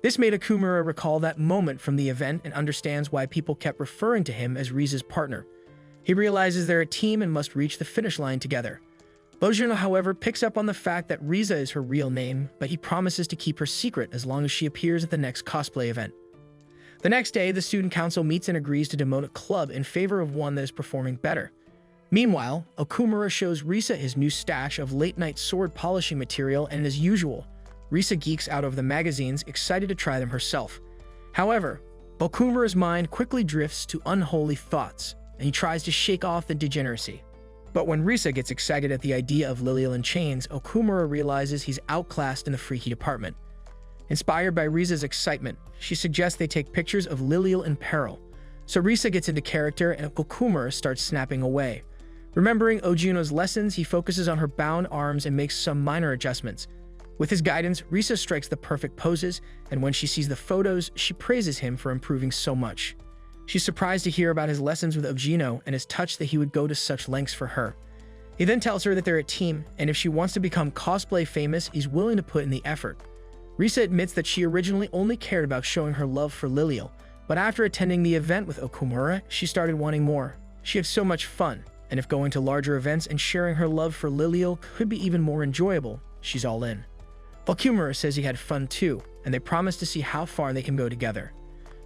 This made Okumura recall that moment from the event and understands why people kept referring to him as Riza's partner. He realizes they're a team and must reach the finish line together. Magino, however, picks up on the fact that Riza is her real name, but he promises to keep her secret as long as she appears at the next cosplay event. The next day, the student council meets and agrees to demote a club in favor of one that is performing better. Meanwhile, Okumura shows Risa his new stash of late-night sword polishing material, and as usual, Risa geeks out over the magazines, excited to try them herself. However, Okumura's mind quickly drifts to unholy thoughts, and he tries to shake off the degeneracy. But when Risa gets excited at the idea of Lilial in chains, Okumura realizes he's outclassed in the freaky department. Inspired by Risa's excitement, she suggests they take pictures of Lilial in peril. So Risa gets into character and Okumura starts snapping away. Remembering Ogino's lessons, he focuses on her bound arms and makes some minor adjustments. With his guidance, Risa strikes the perfect poses, and when she sees the photos, she praises him for improving so much. She's surprised to hear about his lessons with Ogino and is touched that he would go to such lengths for her. He then tells her that they're a team, and if she wants to become cosplay famous, he's willing to put in the effort. Risa admits that she originally only cared about showing her love for Lilial, but after attending the event with Okumura, she started wanting more. She had so much fun, and if going to larger events and sharing her love for Lilial could be even more enjoyable, she's all in. Okumura says he had fun too, and they promise to see how far they can go together.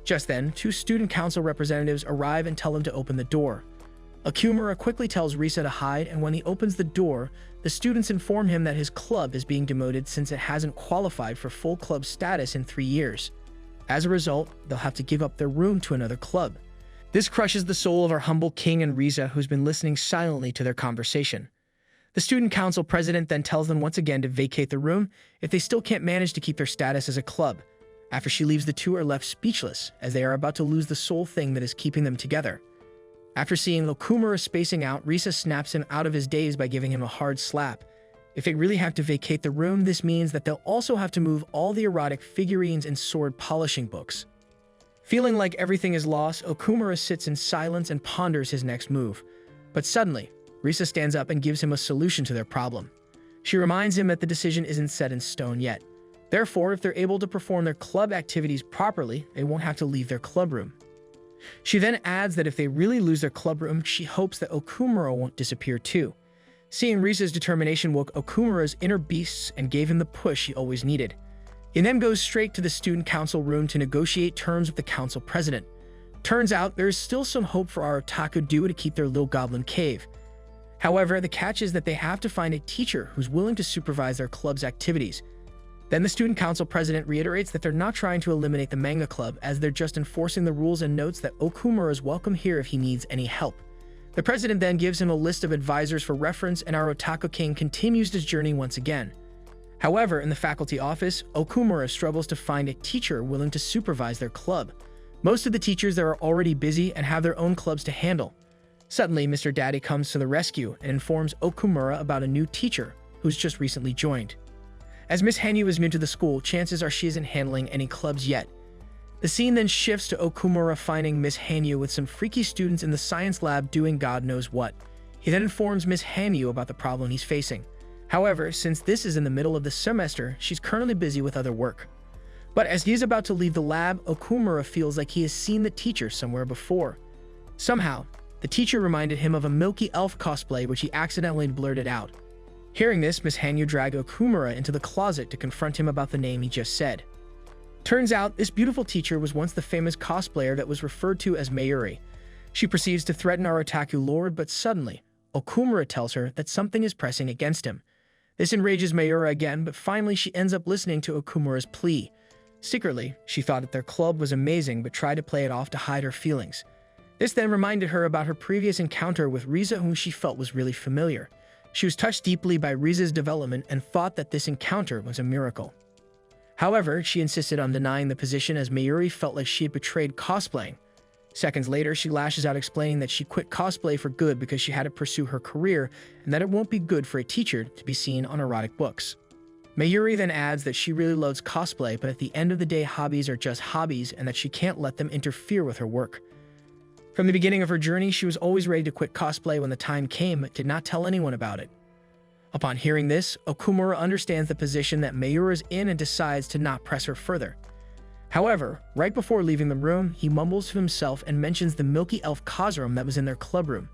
Just then, 2 student council representatives arrive and tell him to open the door. Okumura quickly tells Risa to hide, and when he opens the door, the students inform him that his club is being demoted since it hasn't qualified for full club status in 3 years. As a result, they'll have to give up their room to another club. This crushes the soul of our humble king and Risa, who's been listening silently to their conversation. The student council president then tells them once again to vacate the room if they still can't manage to keep their status as a club. After she leaves, the 2 are left speechless, as they are about to lose the sole thing that is keeping them together. After seeing Okumura spacing out, Risa snaps him out of his daze by giving him a hard slap. If they really have to vacate the room, this means that they'll also have to move all the erotic figurines and sword polishing books. Feeling like everything is lost, Okumura sits in silence and ponders his next move. But suddenly, Risa stands up and gives him a solution to their problem. She reminds him that the decision isn't set in stone yet. Therefore, if they're able to perform their club activities properly, they won't have to leave their club room. She then adds that if they really lose their club room, she hopes that Okumura won't disappear too. Seeing Risa's determination woke Okumura's inner beasts and gave him the push he always needed. He then goes straight to the student council room to negotiate terms with the council president. Turns out there is still some hope for our Otaku duo to keep their little goblin cave. However, the catch is that they have to find a teacher who's willing to supervise their club's activities. Then the student council president reiterates that they're not trying to eliminate the manga club, as they're just enforcing the rules, and notes that Okumura is welcome here if he needs any help. The president then gives him a list of advisors for reference, and our Otaku king continues his journey once again. However, in the faculty office, Okumura struggles to find a teacher willing to supervise their club. Most of the teachers there are already busy and have their own clubs to handle. Suddenly, Mr. Daddy comes to the rescue and informs Okumura about a new teacher who's just recently joined. As Miss Hanyu is new to the school, chances are she isn't handling any clubs yet. The scene then shifts to Okumura finding Miss Hanyu with some freaky students in the science lab doing God knows what. He then informs Miss Hanyu about the problem he's facing. However, since this is in the middle of the semester, she's currently busy with other work. But as he's about to leave the lab, Okumura feels like he has seen the teacher somewhere before. Somehow, the teacher reminded him of a Milky Elf cosplay which he accidentally blurted out. Hearing this, Miss Hanyu dragged Okumura into the closet to confront him about the name he just said. Turns out, this beautiful teacher was once the famous cosplayer that was referred to as Mayuri. She proceeds to threaten our Otaku lord, but suddenly, Okumura tells her that something is pressing against him. This enrages Mayura again, but finally she ends up listening to Okumura's plea. Secretly, she thought that their club was amazing but tried to play it off to hide her feelings. This then reminded her about her previous encounter with Riza, whom she felt was really familiar. She was touched deeply by Riza's development and thought that this encounter was a miracle. However, she insisted on denying the position as Mayuri felt like she had betrayed cosplaying. Seconds later, she lashes out explaining that she quit cosplay for good because she had to pursue her career and that it won't be good for a teacher to be seen on erotic books. Mayuri then adds that she really loves cosplay, but at the end of the day, hobbies are just hobbies and that she can't let them interfere with her work. From the beginning of her journey, she was always ready to quit cosplay when the time came, but did not tell anyone about it. Upon hearing this, Okumura understands the position that Mayura is in and decides to not press her further. However, right before leaving the room, he mumbles to himself and mentions the Milky Elf Kazurum that was in their club room.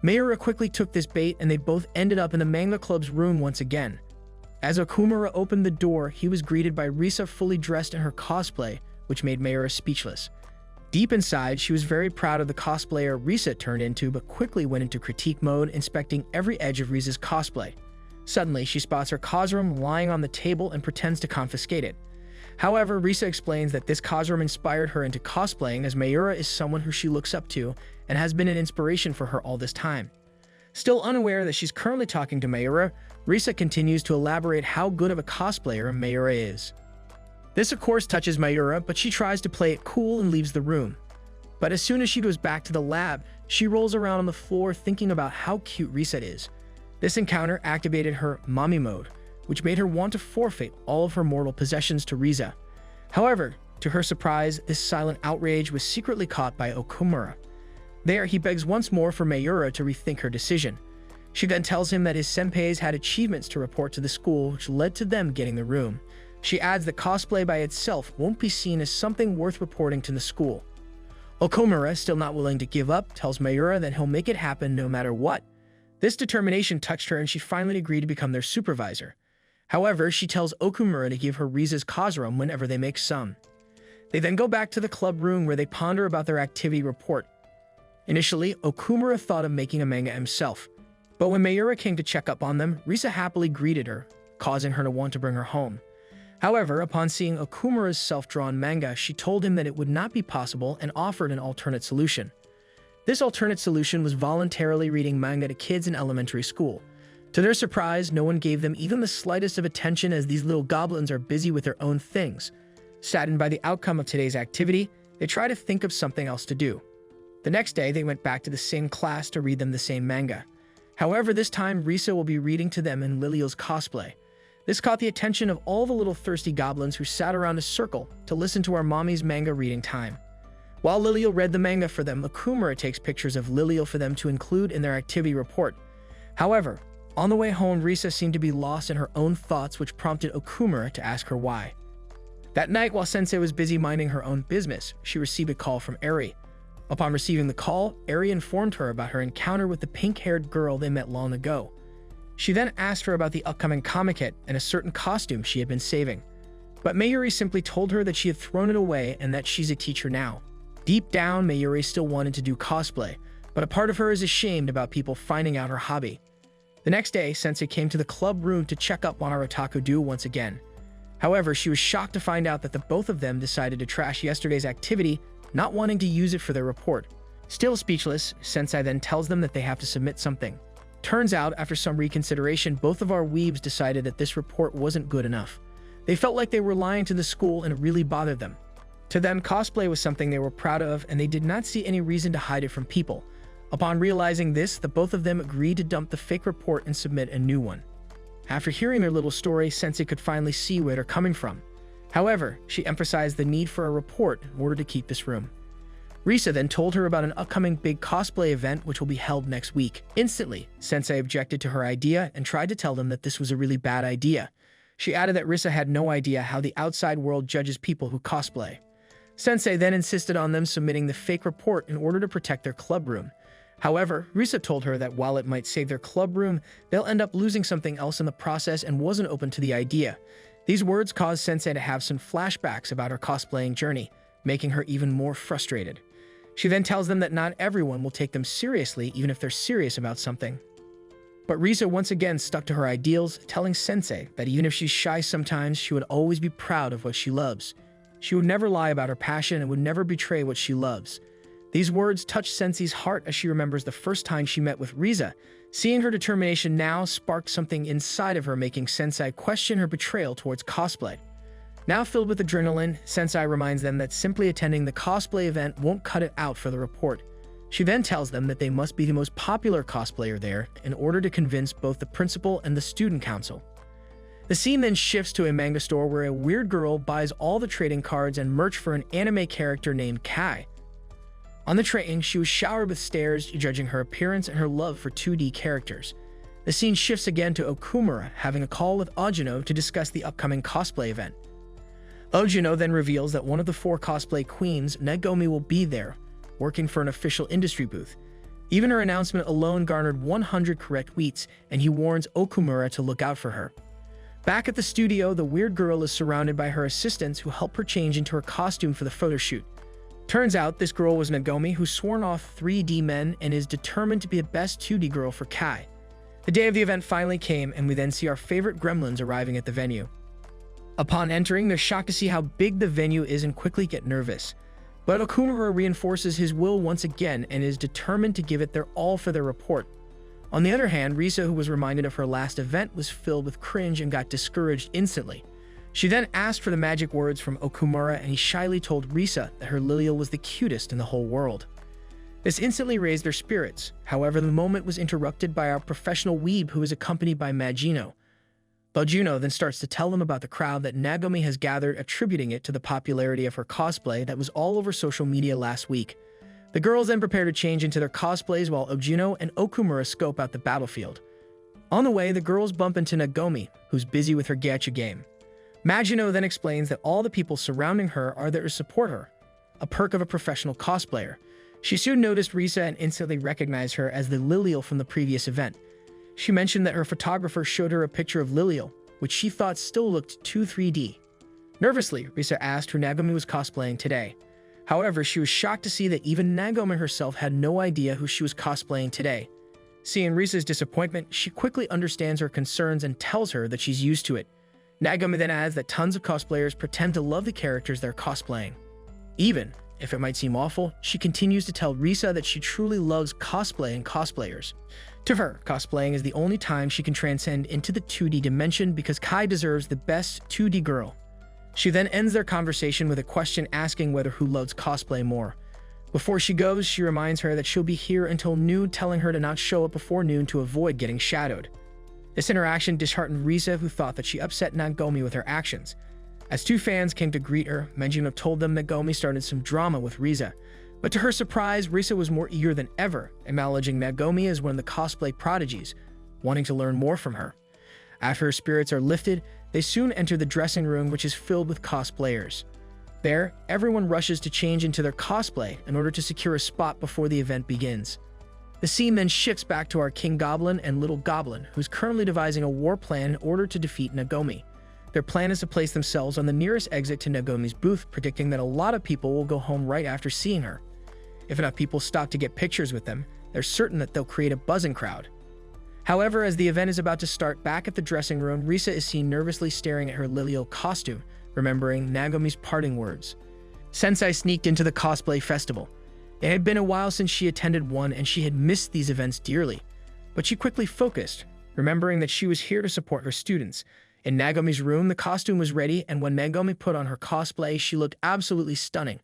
Mayura quickly took this bait and they both ended up in the manga club's room once again. As Okumura opened the door, he was greeted by Risa fully dressed in her cosplay, which made Mayura speechless. Deep inside, she was very proud of the cosplayer Risa turned into, but quickly went into critique mode, inspecting every edge of Risa's cosplay. Suddenly, she spots her Kazurum lying on the table and pretends to confiscate it. However, Risa explains that this Kazurum inspired her into cosplaying, as Mayura is someone who she looks up to and has been an inspiration for her all this time. Still unaware that she's currently talking to Mayura, Risa continues to elaborate how good of a cosplayer Mayura is. This of course touches Mayura, but she tries to play it cool and leaves the room. But as soon as she goes back to the lab, she rolls around on the floor thinking about how cute Risa is. This encounter activated her mommy mode, which made her want to forfeit all of her mortal possessions to Risa. However, to her surprise, this silent outrage was secretly caught by Okumura. There, he begs once more for Mayura to rethink her decision. She then tells him that his senpais had achievements to report to the school, which led to them getting the room. She adds that cosplay by itself won't be seen as something worth reporting to the school. Okumura, still not willing to give up, tells Mayura that he'll make it happen no matter what. This determination touched her and she finally agreed to become their supervisor. However, she tells Okumura to give her Riza's Kazurum whenever they make some. They then go back to the club room where they ponder about their activity report. Initially, Okumura thought of making a manga himself, but when Mayura came to check up on them, Risa happily greeted her, causing her to want to bring her home. However, upon seeing Okumura's self-drawn manga, she told him that it would not be possible and offered an alternate solution. This alternate solution was voluntarily reading manga to kids in elementary school. To their surprise, no one gave them even the slightest of attention, as these little goblins are busy with their own things. Saddened by the outcome of today's activity, they try to think of something else to do. The next day, they went back to the same class to read them the same manga. However, this time, Risa will be reading to them in Liliel's cosplay. This caught the attention of all the little thirsty goblins who sat around a circle to listen to our mommy's manga reading time. While Liliel read the manga for them, Okumura takes pictures of Liliel for them to include in their activity report. However, on the way home, Risa seemed to be lost in her own thoughts, which prompted Okumura to ask her why. That night, while Sensei was busy minding her own business, she received a call from Eri. Upon receiving the call, Eri informed her about her encounter with the pink-haired girl they met long ago. She then asked her about the upcoming comic hit and a certain costume she had been saving. But Mayuri simply told her that she had thrown it away and that she's a teacher now. Deep down, Mayuri still wanted to do cosplay, but a part of her is ashamed about people finding out her hobby. The next day, Sensei came to the club room to check up on our Otaku duo once again. However, she was shocked to find out that the both of them decided to trash yesterday's activity, not wanting to use it for their report. Still speechless, Sensei then tells them that they have to submit something. Turns out, after some reconsideration, both of our weebs decided that this report wasn't good enough. They felt like they were lying to the school and it really bothered them. To them, cosplay was something they were proud of and they did not see any reason to hide it from people. Upon realizing this, the both of them agreed to dump the fake report and submit a new one. After hearing their little story, Sensei could finally see where they're coming from. However, she emphasized the need for a report in order to keep this room. Risa then told her about an upcoming big cosplay event which will be held next week. Instantly, Sensei objected to her idea and tried to tell them that this was a really bad idea. She added that Risa had no idea how the outside world judges people who cosplay. Sensei then insisted on them submitting the fake report in order to protect their club room. However, Risa told her that while it might save their club room, they'll end up losing something else in the process and wasn't open to the idea. These words caused Sensei to have some flashbacks about her cosplaying journey, making her even more frustrated. She then tells them that not everyone will take them seriously even if they're serious about something. But Risa once again stuck to her ideals, telling Sensei that even if she's shy sometimes, she would always be proud of what she loves. She would never lie about her passion and would never betray what she loves. These words touch Sensei's heart as she remembers the first time she met with Risa. Seeing her determination now sparked something inside of her, making Sensei question her betrayal towards cosplay. Now filled with adrenaline, Sensei reminds them that simply attending the cosplay event won't cut it out for the report. She then tells them that they must be the most popular cosplayer there in order to convince both the principal and the student council. The scene then shifts to a manga store where a weird girl buys all the trading cards and merch for an anime character named Kai. On the train, she was showered with stares, judging her appearance and her love for 2D characters. The scene shifts again to Okumura having a call with Ojuno to discuss the upcoming cosplay event. Ojuno then reveals that one of the 4 cosplay queens, Nagomi, will be there, working for an official industry booth. Even her announcement alone garnered 100 correct tweets, and he warns Okumura to look out for her. Back at the studio, the weird girl is surrounded by her assistants who help her change into her costume for the photo shoot. Turns out this girl was Nagomi, who's sworn off 3D men and is determined to be the best 2D girl for Kai. The day of the event finally came, and we then see our favorite gremlins arriving at the venue. Upon entering, they're shocked to see how big the venue is and quickly get nervous. But Okumura reinforces his will once again and is determined to give it their all for their report. On the other hand, Risa, who was reminded of her last event, was filled with cringe and got discouraged instantly. She then asked for the magic words from Okumura, and he shyly told Risa that her Lilial was the cutest in the whole world. This instantly raised their spirits. However, the moment was interrupted by our professional weeb, who is accompanied by Magino. Juno then starts to tell them about the crowd that Nagomi has gathered, attributing it to the popularity of her cosplay that was all over social media last week. The girls then prepare to change into their cosplays while Ojuno and Okumura scope out the battlefield. On the way, the girls bump into Nagomi, who's busy with her gacha game. Magino then explains that all the people surrounding her are there to support her, a perk of a professional cosplayer. She soon noticed Risa and instantly recognized her as the Lilial from the previous event. She mentioned that her photographer showed her a picture of Lilial, which she thought still looked too 3D. Nervously, Risa asked who Nagomi was cosplaying today. However, she was shocked to see that even Nagomi herself had no idea who she was cosplaying today. Seeing Risa's disappointment, she quickly understands her concerns and tells her that she's used to it. Nagomi then adds that tons of cosplayers pretend to love the characters they're cosplaying. Even if it might seem awful, she continues to tell Risa that she truly loves cosplay and cosplayers. To her, cosplaying is the only time she can transcend into the 2D dimension because Kai deserves the best 2D girl. She then ends their conversation with a question asking whether who loves cosplay more. Before she goes, she reminds her that she'll be here until noon, telling her to not show up before noon to avoid getting shadowed. This interaction disheartened Risa, who thought that she upset Nagomi with her actions. As 2 fans came to greet her, Magino told them Nagomi started some drama with Risa. But to her surprise, Risa was more eager than ever, acknowledging Nagomi as one of the cosplay prodigies, wanting to learn more from her. After her spirits are lifted, they soon enter the dressing room, which is filled with cosplayers. There, everyone rushes to change into their cosplay in order to secure a spot before the event begins. The scene then shifts back to our King Goblin and Little Goblin, who's currently devising a war plan in order to defeat Nagomi. Their plan is to place themselves on the nearest exit to Nagomi's booth, predicting that a lot of people will go home right after seeing her. If enough people stop to get pictures with them, they're certain that they'll create a buzzing crowd. However, as the event is about to start, back at the dressing room, Risa is seen nervously staring at her Lilial costume, remembering Nagomi's parting words. Sensei sneaked into the cosplay festival. It had been a while since she attended one, and she had missed these events dearly. But she quickly focused, remembering that she was here to support her students. In Nagomi's room, the costume was ready, and when Nagomi put on her cosplay, she looked absolutely stunning.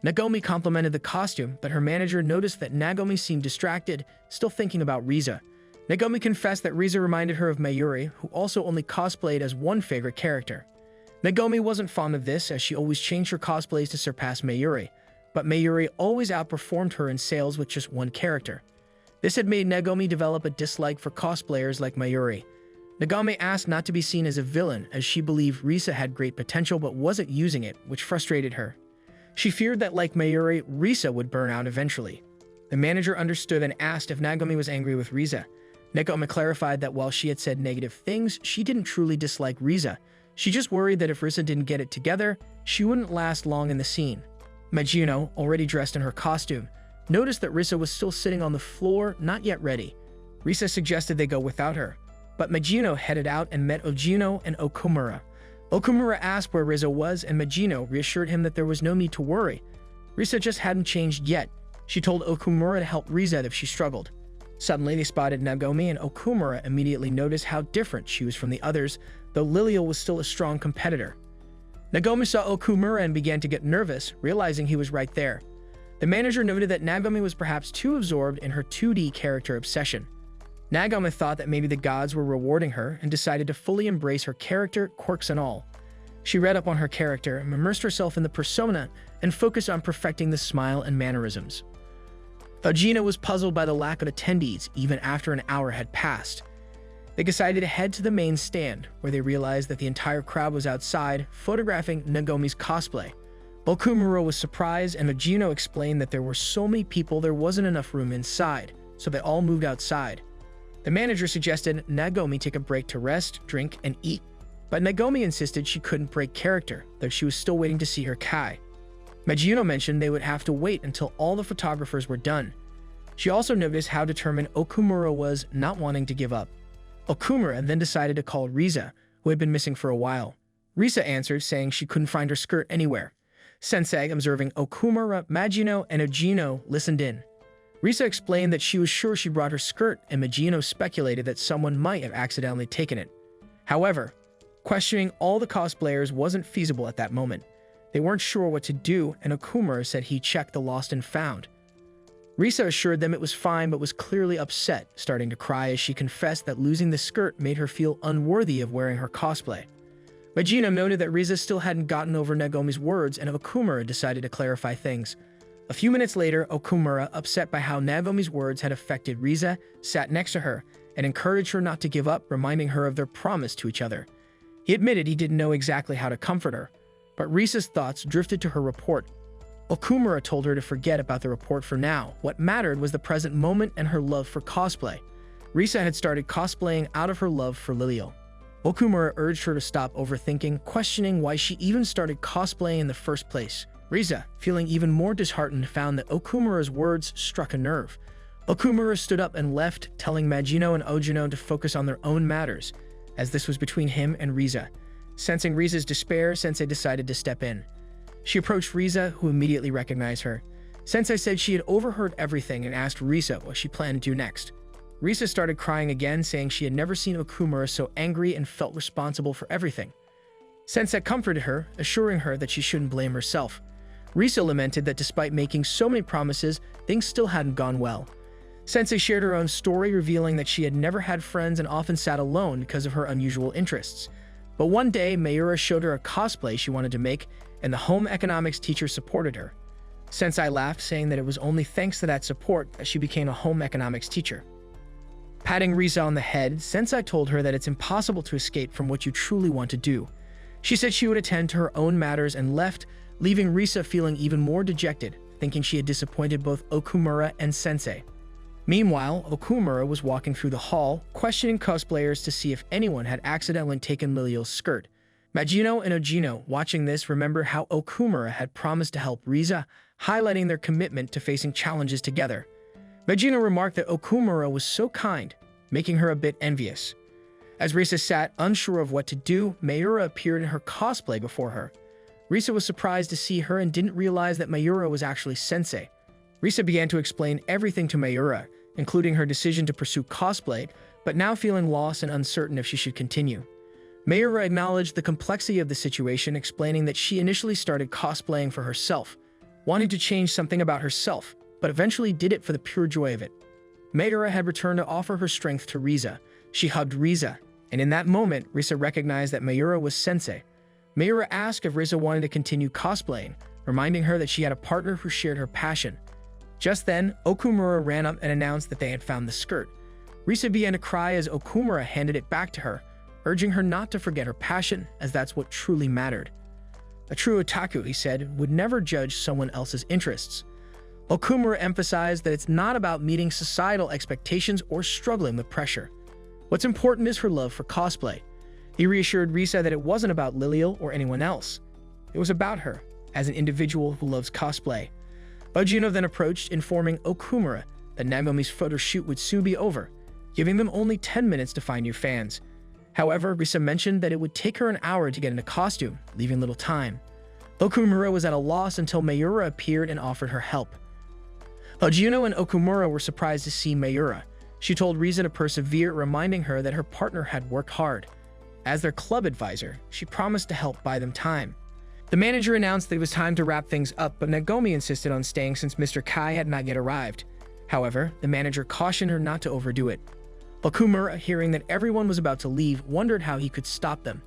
Nagomi complimented the costume, but her manager noticed that Nagomi seemed distracted, still thinking about Riza. Nagomi confessed that Riza reminded her of Mayuri, who also only cosplayed as one favorite character. Nagomi wasn't fond of this, as she always changed her cosplays to surpass Mayuri, but Mayuri always outperformed her in sales with just one character. This had made Nagomi develop a dislike for cosplayers like Mayuri. Nagomi asked not to be seen as a villain, as she believed Risa had great potential but wasn't using it, which frustrated her. She feared that, like Mayuri, Risa would burn out eventually. The manager understood and asked if Nagomi was angry with Risa. Nagomi clarified that while she had said negative things, she didn't truly dislike Risa. She just worried that if Risa didn't get it together, she wouldn't last long in the scene. Magino, already dressed in her costume, noticed that Risa was still sitting on the floor, not yet ready. Risa suggested they go without her, but Magino headed out and met Ojino and Okumura. Okumura asked where Risa was, and Magino reassured him that there was no need to worry. Risa just hadn't changed yet. She told Okumura to help Risa if she struggled. Suddenly, they spotted Nagomi, and Okumura immediately noticed how different she was from the others, though Lilial was still a strong competitor. Nagomi saw Okumura and began to get nervous, realizing he was right there. The manager noted that Nagomi was perhaps too absorbed in her 2D character obsession. Nagomi thought that maybe the gods were rewarding her and decided to fully embrace her character, quirks and all. She read up on her character, immersed herself in the persona, and focused on perfecting the smile and mannerisms. Ojino was puzzled by the lack of attendees even after an hour had passed. They decided to head to the main stand, where they realized that the entire crowd was outside, photographing Nagomi's cosplay. Okumura was surprised, and Ojino explained that there were so many people there wasn't enough room inside, so they all moved outside. The manager suggested Nagomi take a break to rest, drink, and eat, but Nagomi insisted she couldn't break character, though she was still waiting to see her Kai. Magino mentioned they would have to wait until all the photographers were done. She also noticed how determined Okumura was, not wanting to give up. Okumura then decided to call Risa, who had been missing for a while. Risa answered, saying she couldn't find her skirt anywhere. Sensei, observing Okumura, Magino, and Ojino, listened in. Risa explained that she was sure she brought her skirt, and Magino speculated that someone might have accidentally taken it. However, questioning all the cosplayers wasn't feasible at that moment. They weren't sure what to do, and Okumura said he checked the lost and found. Risa assured them it was fine, but was clearly upset, starting to cry as she confessed that losing the skirt made her feel unworthy of wearing her cosplay. Magino noted that Risa still hadn't gotten over Nagomi's words, and Okumura decided to clarify things. A few minutes later, Okumura, upset by how Nagomi's words had affected Risa, sat next to her and encouraged her not to give up, reminding her of their promise to each other. He admitted he didn't know exactly how to comfort her, but Risa's thoughts drifted to her report. Okumura told her to forget about the report for now. What mattered was the present moment and her love for cosplay. Risa had started cosplaying out of her love for Lilial. Okumura urged her to stop overthinking, questioning why she even started cosplaying in the first place. Risa, feeling even more disheartened, found that Okumura's words struck a nerve. Okumura stood up and left, telling Magino and Ojino to focus on their own matters, as this was between him and Risa. Sensing Risa's despair, Sensei decided to step in. She approached Risa, who immediately recognized her. Sensei said she had overheard everything and asked Risa what she planned to do next. Risa started crying again, saying she had never seen Okumura so angry and felt responsible for everything. Sensei comforted her, assuring her that she shouldn't blame herself. Risa lamented that despite making so many promises, things still hadn't gone well. Sensei shared her own story, revealing that she had never had friends and often sat alone because of her unusual interests. But one day, Mayura showed her a cosplay she wanted to make, and the home economics teacher supported her. Sensei laughed, saying that it was only thanks to that support that she became a home economics teacher. Patting Risa on the head, Sensei told her that it's impossible to escape from what you truly want to do. She said she would attend to her own matters and left, leaving Risa feeling even more dejected, thinking she had disappointed both Okumura and Sensei. Meanwhile, Okumura was walking through the hall, questioning cosplayers to see if anyone had accidentally taken Lilial's skirt. Magino and Ojino, watching this, remember how Okumura had promised to help Risa, highlighting their commitment to facing challenges together. Magino remarked that Okumura was so kind, making her a bit envious. As Risa sat unsure of what to do, Mayura appeared in her cosplay before her. Risa was surprised to see her and didn't realize that Mayura was actually Sensei. Risa began to explain everything to Mayura, including her decision to pursue cosplay, but now feeling lost and uncertain if she should continue. Mayura acknowledged the complexity of the situation, explaining that she initially started cosplaying for herself. wanting to change something about herself, but eventually did it for the pure joy of it. Mayura had returned to offer her strength to Riza. She hugged Riza, and in that moment, Riza recognized that Mayura was sensei. Mayura asked if Riza wanted to continue cosplaying, reminding her that she had a partner who shared her passion. Just then, Okumura ran up and announced that they had found the skirt. Riza began to cry as Okumura handed it back to her, urging her not to forget her passion, as that's what truly mattered. A true otaku, he said, would never judge someone else's interests. Okumura emphasized that it's not about meeting societal expectations or struggling with pressure. What's important is her love for cosplay. He reassured Riza that it wasn't about Lilial or anyone else. It was about her, as an individual who loves cosplay. Ojino then approached, informing Okumura that Nagomi's photo shoot would soon be over, giving them only 10 minutes to find new fans. However, Riza mentioned that it would take her an hour to get into costume, leaving little time. Okumura was at a loss until Mayura appeared and offered her help. Ojino and Okumura were surprised to see Mayura. She told Riza to persevere, reminding her that her partner had worked hard. As their club advisor, she promised to help buy them time. The manager announced that it was time to wrap things up, but Nagomi insisted on staying since Mr. Kai had not yet arrived. However, the manager cautioned her not to overdo it. Okumura, hearing that everyone was about to leave, wondered how he could stop them.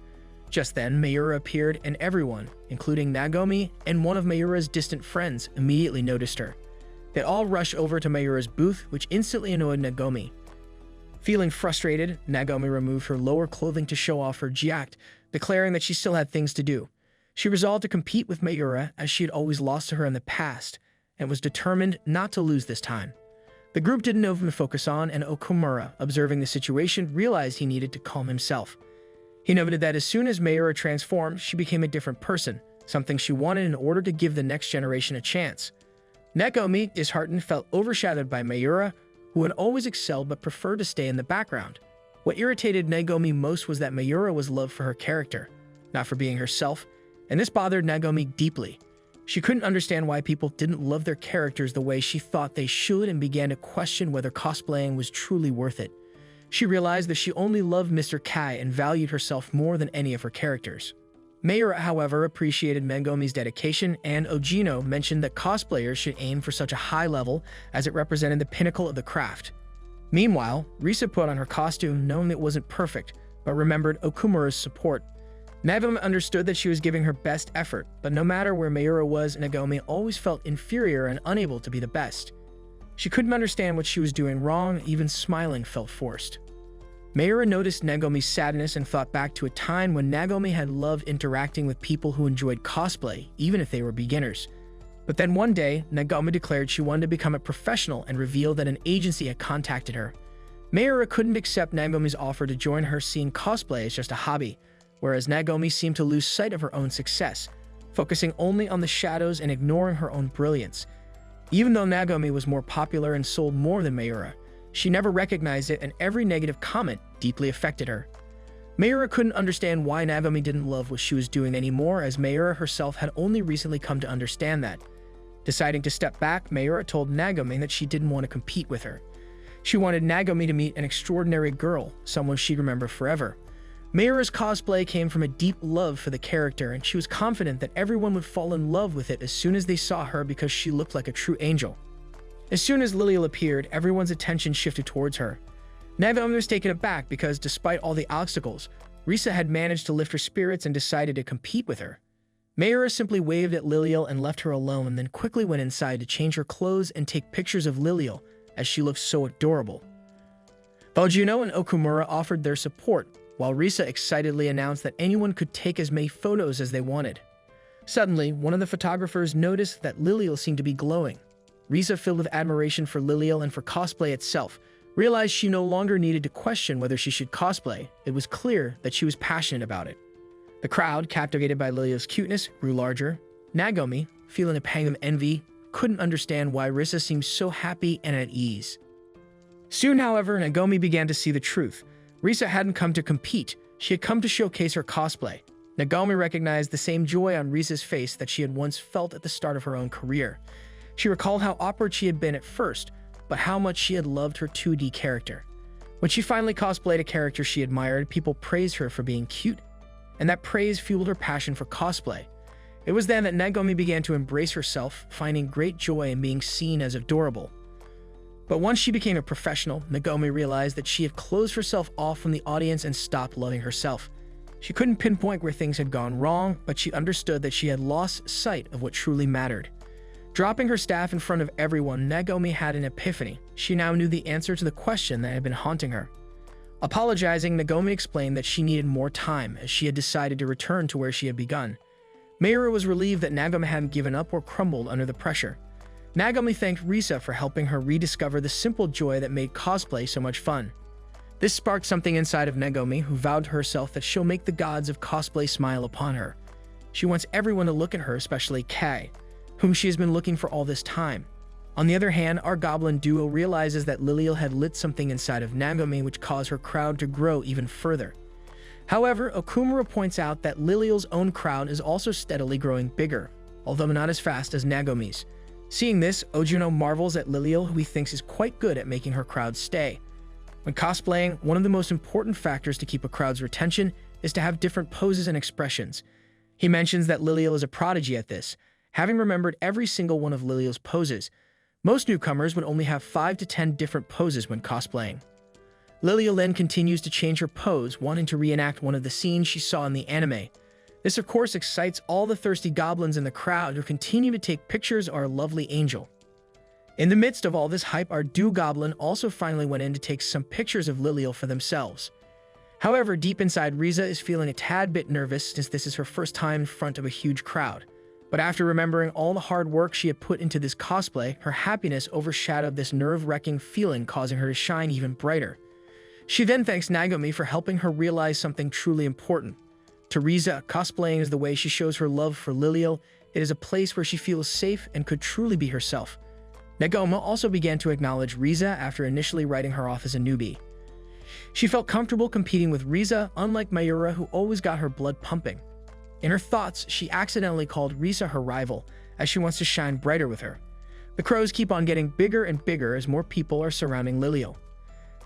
Just then, Mayura appeared, and everyone, including Nagomi and one of Mayura's distant friends, immediately noticed her. They all rushed over to Mayura's booth, which instantly annoyed Nagomi. Feeling frustrated, Nagomi removed her lower clothing to show off her jacket, declaring that she still had things to do. She resolved to compete with Mayura, as she had always lost to her in the past, and was determined not to lose this time. The group didn't know whom to focus on, and Okumura, observing the situation, realized he needed to calm himself. He noted that as soon as Mayura transformed, she became a different person, something she wanted in order to give the next generation a chance. Nagomi, disheartened, felt overshadowed by Mayura, who had always excelled but preferred to stay in the background. What irritated Nagomi most was that Mayura was loved for her character, not for being herself, and this bothered Nagomi deeply. She couldn't understand why people didn't love their characters the way she thought they should, and began to question whether cosplaying was truly worth it. She realized that she only loved Mr. Kai and valued herself more than any of her characters. Mayura, however, appreciated Nagomi's dedication, and Ojino mentioned that cosplayers should aim for such a high level, as it represented the pinnacle of the craft. Meanwhile, Riza put on her costume, knowing it wasn't perfect, but remembered Okumura's support. Nagomi understood that she was giving her best effort, but no matter where Mayura was, Nagomi always felt inferior and unable to be the best. She couldn't understand what she was doing wrong, even smiling felt forced. Mayura noticed Nagomi's sadness and thought back to a time when Nagomi had loved interacting with people who enjoyed cosplay, even if they were beginners. But then one day, Nagomi declared she wanted to become a professional and revealed that an agency had contacted her. Mayura couldn't accept Nagomi's offer to join her, seeing cosplay as just a hobby, whereas Nagomi seemed to lose sight of her own success, focusing only on the shadows and ignoring her own brilliance. Even though Nagomi was more popular and sold more than Mayura, she never recognized it, and every negative comment deeply affected her. Mayura couldn't understand why Nagomi didn't love what she was doing anymore, as Mayura herself had only recently come to understand that. Deciding to step back, Mayura told Nagomi that she didn't want to compete with her. She wanted Nagomi to meet an extraordinary girl, someone she'd remember forever. Mayura's cosplay came from a deep love for the character, and she was confident that everyone would fall in love with it as soon as they saw her, because she looked like a true angel. As soon as Lilial appeared, everyone's attention shifted towards her. Nagomi was taken aback because, despite all the obstacles, Riza had managed to lift her spirits and decided to compete with her. Mayura simply waved at Lilial and left her alone, and then quickly went inside to change her clothes and take pictures of Lilial, as she looked so adorable. Ojino and Okumura offered their support, while Riza excitedly announced that anyone could take as many photos as they wanted. Suddenly, one of the photographers noticed that Lilial seemed to be glowing. Riza, filled with admiration for Lilial and for cosplay itself, realized she no longer needed to question whether she should cosplay. It was clear that she was passionate about it. The crowd, captivated by Lilial's cuteness, grew larger. Nagomi, feeling a pang of envy, couldn't understand why Riza seemed so happy and at ease. Soon, however, Nagomi began to see the truth. Riza hadn't come to compete, she had come to showcase her cosplay. Nagomi recognized the same joy on Riza's face that she had once felt at the start of her own career. She recalled how awkward she had been at first, but how much she had loved her 2D character. When she finally cosplayed a character she admired, people praised her for being cute, and that praise fueled her passion for cosplay. It was then that Nagomi began to embrace herself, finding great joy in being seen as adorable. But once she became a professional, Nagomi realized that she had closed herself off from the audience and stopped loving herself. She couldn't pinpoint where things had gone wrong, but she understood that she had lost sight of what truly mattered. Dropping her staff in front of everyone, Nagomi had an epiphany. She now knew the answer to the question that had been haunting her. Apologizing, Nagomi explained that she needed more time, as she had decided to return to where she had begun. Mayura was relieved that Nagomi hadn't given up or crumbled under the pressure. Nagomi thanked Risa for helping her rediscover the simple joy that made cosplay so much fun. This sparked something inside of Nagomi, who vowed to herself that she'll make the gods of cosplay smile upon her. She wants everyone to look at her, especially Kai, whom she has been looking for all this time. On the other hand, our goblin duo realizes that Lilial had lit something inside of Nagomi, which caused her crowd to grow even further. However, Okumura points out that Lilial's own crowd is also steadily growing bigger, although not as fast as Nagomi's. Seeing this, Ojuno marvels at Lilial, who he thinks is quite good at making her crowd stay. When cosplaying, one of the most important factors to keep a crowd's retention is to have different poses and expressions. He mentions that Lilial is a prodigy at this, having remembered every single one of Lilial's poses. Most newcomers would only have 5 to 10 different poses when cosplaying. Lilial then continues to change her pose, wanting to reenact one of the scenes she saw in the anime. This of course excites all the thirsty goblins in the crowd who continue to take pictures of our lovely angel. In the midst of all this hype, our Dew Goblin also finally went in to take some pictures of Lilial for themselves. However, deep inside, Riza is feeling a tad bit nervous since this is her first time in front of a huge crowd. But after remembering all the hard work she had put into this cosplay, her happiness overshadowed this nerve-wracking feeling, causing her to shine even brighter. She then thanks Nagomi for helping her realize something truly important. To Riza, cosplaying is the way she shows her love for Lilial. It is a place where she feels safe and could truly be herself. Nagomi also began to acknowledge Riza after initially writing her off as a newbie. She felt comfortable competing with Riza, unlike Mayura, who always got her blood pumping. In her thoughts, she accidentally called Riza her rival, as she wants to shine brighter with her. The crows keep on getting bigger and bigger as more people are surrounding Lilial.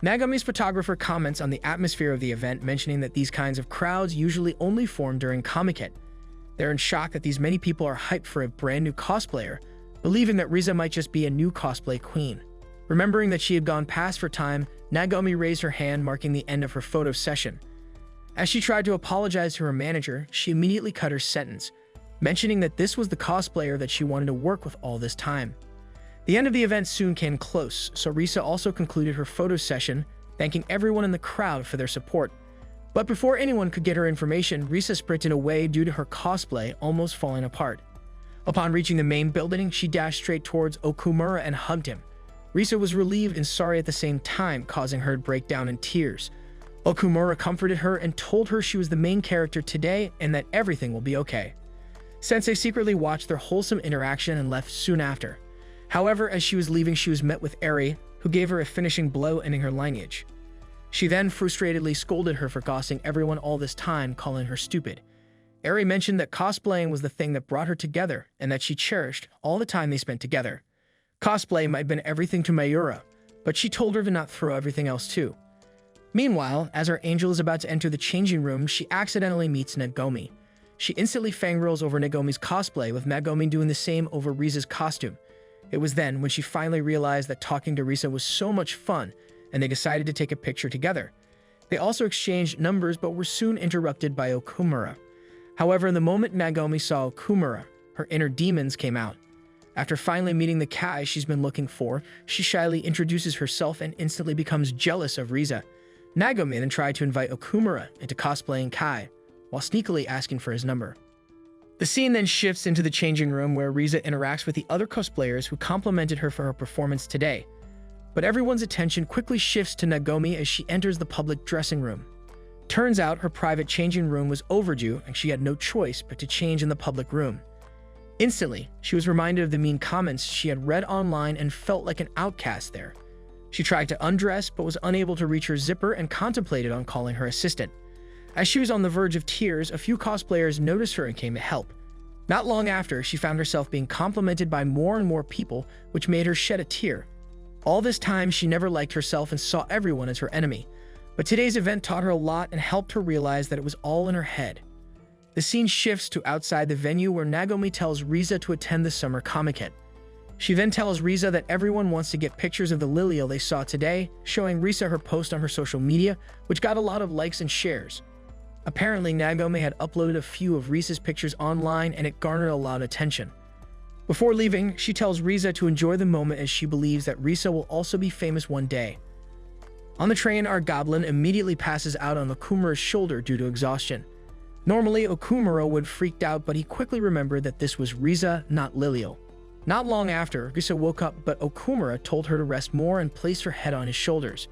Nagomi's photographer comments on the atmosphere of the event, mentioning that these kinds of crowds usually only form during Comiket. They're in shock that these many people are hyped for a brand new cosplayer, believing that Riza might just be a new cosplay queen. Remembering that she had gone past her time, Nagomi raised her hand, marking the end of her photo session. As she tried to apologize to her manager, she immediately cut her sentence, mentioning that this was the cosplayer that she wanted to work with all this time. The end of the event soon came close, so Risa also concluded her photo session, thanking everyone in the crowd for their support. But before anyone could get her information, Risa sprinted away due to her cosplay almost falling apart. Upon reaching the main building, she dashed straight towards Okumura and hugged him. Risa was relieved and sorry at the same time, causing her to break down in tears. Okumura comforted her and told her she was the main character today and that everything will be okay. Sensei secretly watched their wholesome interaction and left soon after. However, as she was leaving, she was met with Eri, who gave her a finishing blow, ending her lineage. She then frustratedly scolded her for gossiping everyone all this time, calling her stupid. Eri mentioned that cosplaying was the thing that brought her together and that she cherished all the time they spent together. Cosplay might have been everything to Mayura, but she told her to not throw everything else too. Meanwhile, as our angel is about to enter the changing room, she accidentally meets Nagomi. She instantly fangirls over Nagomi's cosplay, with Nagomi doing the same over Riza's costume. It was then when she finally realized that talking to Risa was so much fun, and they decided to take a picture together. They also exchanged numbers, but were soon interrupted by Okumura. However, the moment Nagomi saw Okumura, her inner demons came out. After finally meeting the Kai she's been looking for, she shyly introduces herself and instantly becomes jealous of Riza. Nagomi then tried to invite Okumura into cosplaying Kai, while sneakily asking for his number. The scene then shifts into the changing room where Riza interacts with the other cosplayers who complimented her for her performance today. But everyone's attention quickly shifts to Nagomi as she enters the public dressing room. Turns out her private changing room was overdue and she had no choice but to change in the public room. Instantly, she was reminded of the mean comments she had read online and felt like an outcast there. She tried to undress but was unable to reach her zipper and contemplated on calling her assistant. As she was on the verge of tears, a few cosplayers noticed her and came to help. Not long after, she found herself being complimented by more and more people, which made her shed a tear. All this time, she never liked herself and saw everyone as her enemy. But today's event taught her a lot and helped her realize that it was all in her head. The scene shifts to outside the venue where Nagomi tells Riza to attend the summer Comic-Con. She then tells Riza that everyone wants to get pictures of the Lilial they saw today, showing Riza her post on her social media, which got a lot of likes and shares. Apparently, Nagomi had uploaded a few of Riza's pictures online and it garnered a lot of attention. Before leaving, she tells Riza to enjoy the moment as she believes that Riza will also be famous one day. On the train, our goblin immediately passes out on Okumura's shoulder due to exhaustion. Normally, Okumura would have freaked out, but he quickly remembered that this was Riza, not Lilial. Not long after, Riza woke up, but Okumura told her to rest more and placed her head on his shoulders.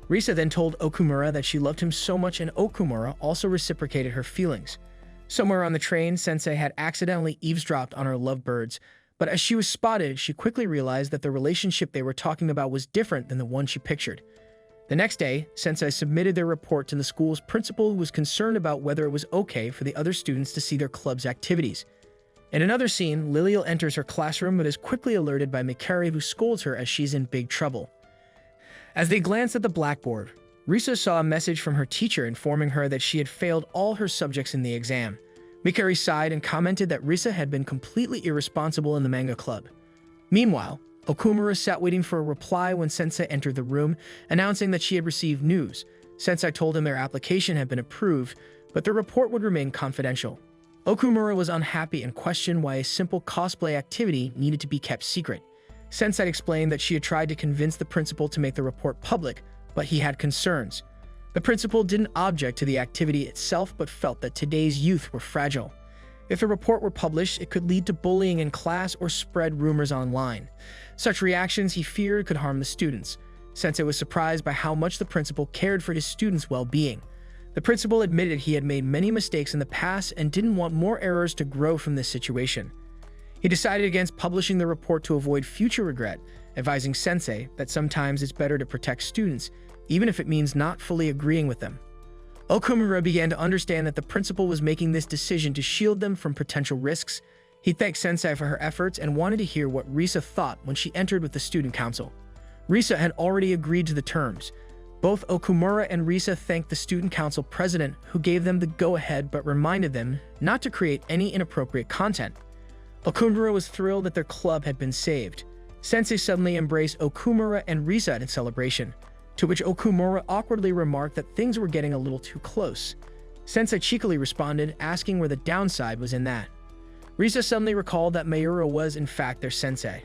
Riza then told Okumura that she loved him so much, and Okumura also reciprocated her feelings. Somewhere on the train, Sensei had accidentally eavesdropped on her lovebirds, but as she was spotted, she quickly realized that the relationship they were talking about was different than the one she pictured. The next day, Sensei submitted their report to the school's principal, who was concerned about whether it was okay for the other students to see their club's activities. In another scene, Lilial enters her classroom but is quickly alerted by Mikari, who scolds her as she's in big trouble. As they glanced at the blackboard, Riza saw a message from her teacher informing her that she had failed all her subjects in the exam. Mikari sighed and commented that Riza had been completely irresponsible in the manga club. Meanwhile, Okumura sat waiting for a reply when Sensei entered the room, announcing that she had received news. Sensei told him their application had been approved, but their report would remain confidential. Okumura was unhappy and questioned why a simple cosplay activity needed to be kept secret. Sensei explained that she had tried to convince the principal to make the report public, but he had concerns. The principal didn't object to the activity itself, but felt that today's youth were fragile. If the report were published, it could lead to bullying in class or spread rumors online. Such reactions, he feared, could harm the students. Sensei was surprised by how much the principal cared for his students' well-being. The principal admitted he had made many mistakes in the past and didn't want more errors to grow from this situation. He decided against publishing the report to avoid future regret, advising Sensei that sometimes it's better to protect students, even if it means not fully agreeing with them. Okumura began to understand that the principal was making this decision to shield them from potential risks. He thanked Sensei for her efforts and wanted to hear what Riza thought when she entered with the student council. Riza had already agreed to the terms. Both Okumura and Riza thanked the student council president, who gave them the go-ahead but reminded them not to create any inappropriate content. Okumura was thrilled that their club had been saved. Sensei suddenly embraced Okumura and Riza in celebration, to which Okumura awkwardly remarked that things were getting a little too close. Sensei cheekily responded, asking where the downside was in that. Riza suddenly recalled that Mayura was in fact their sensei.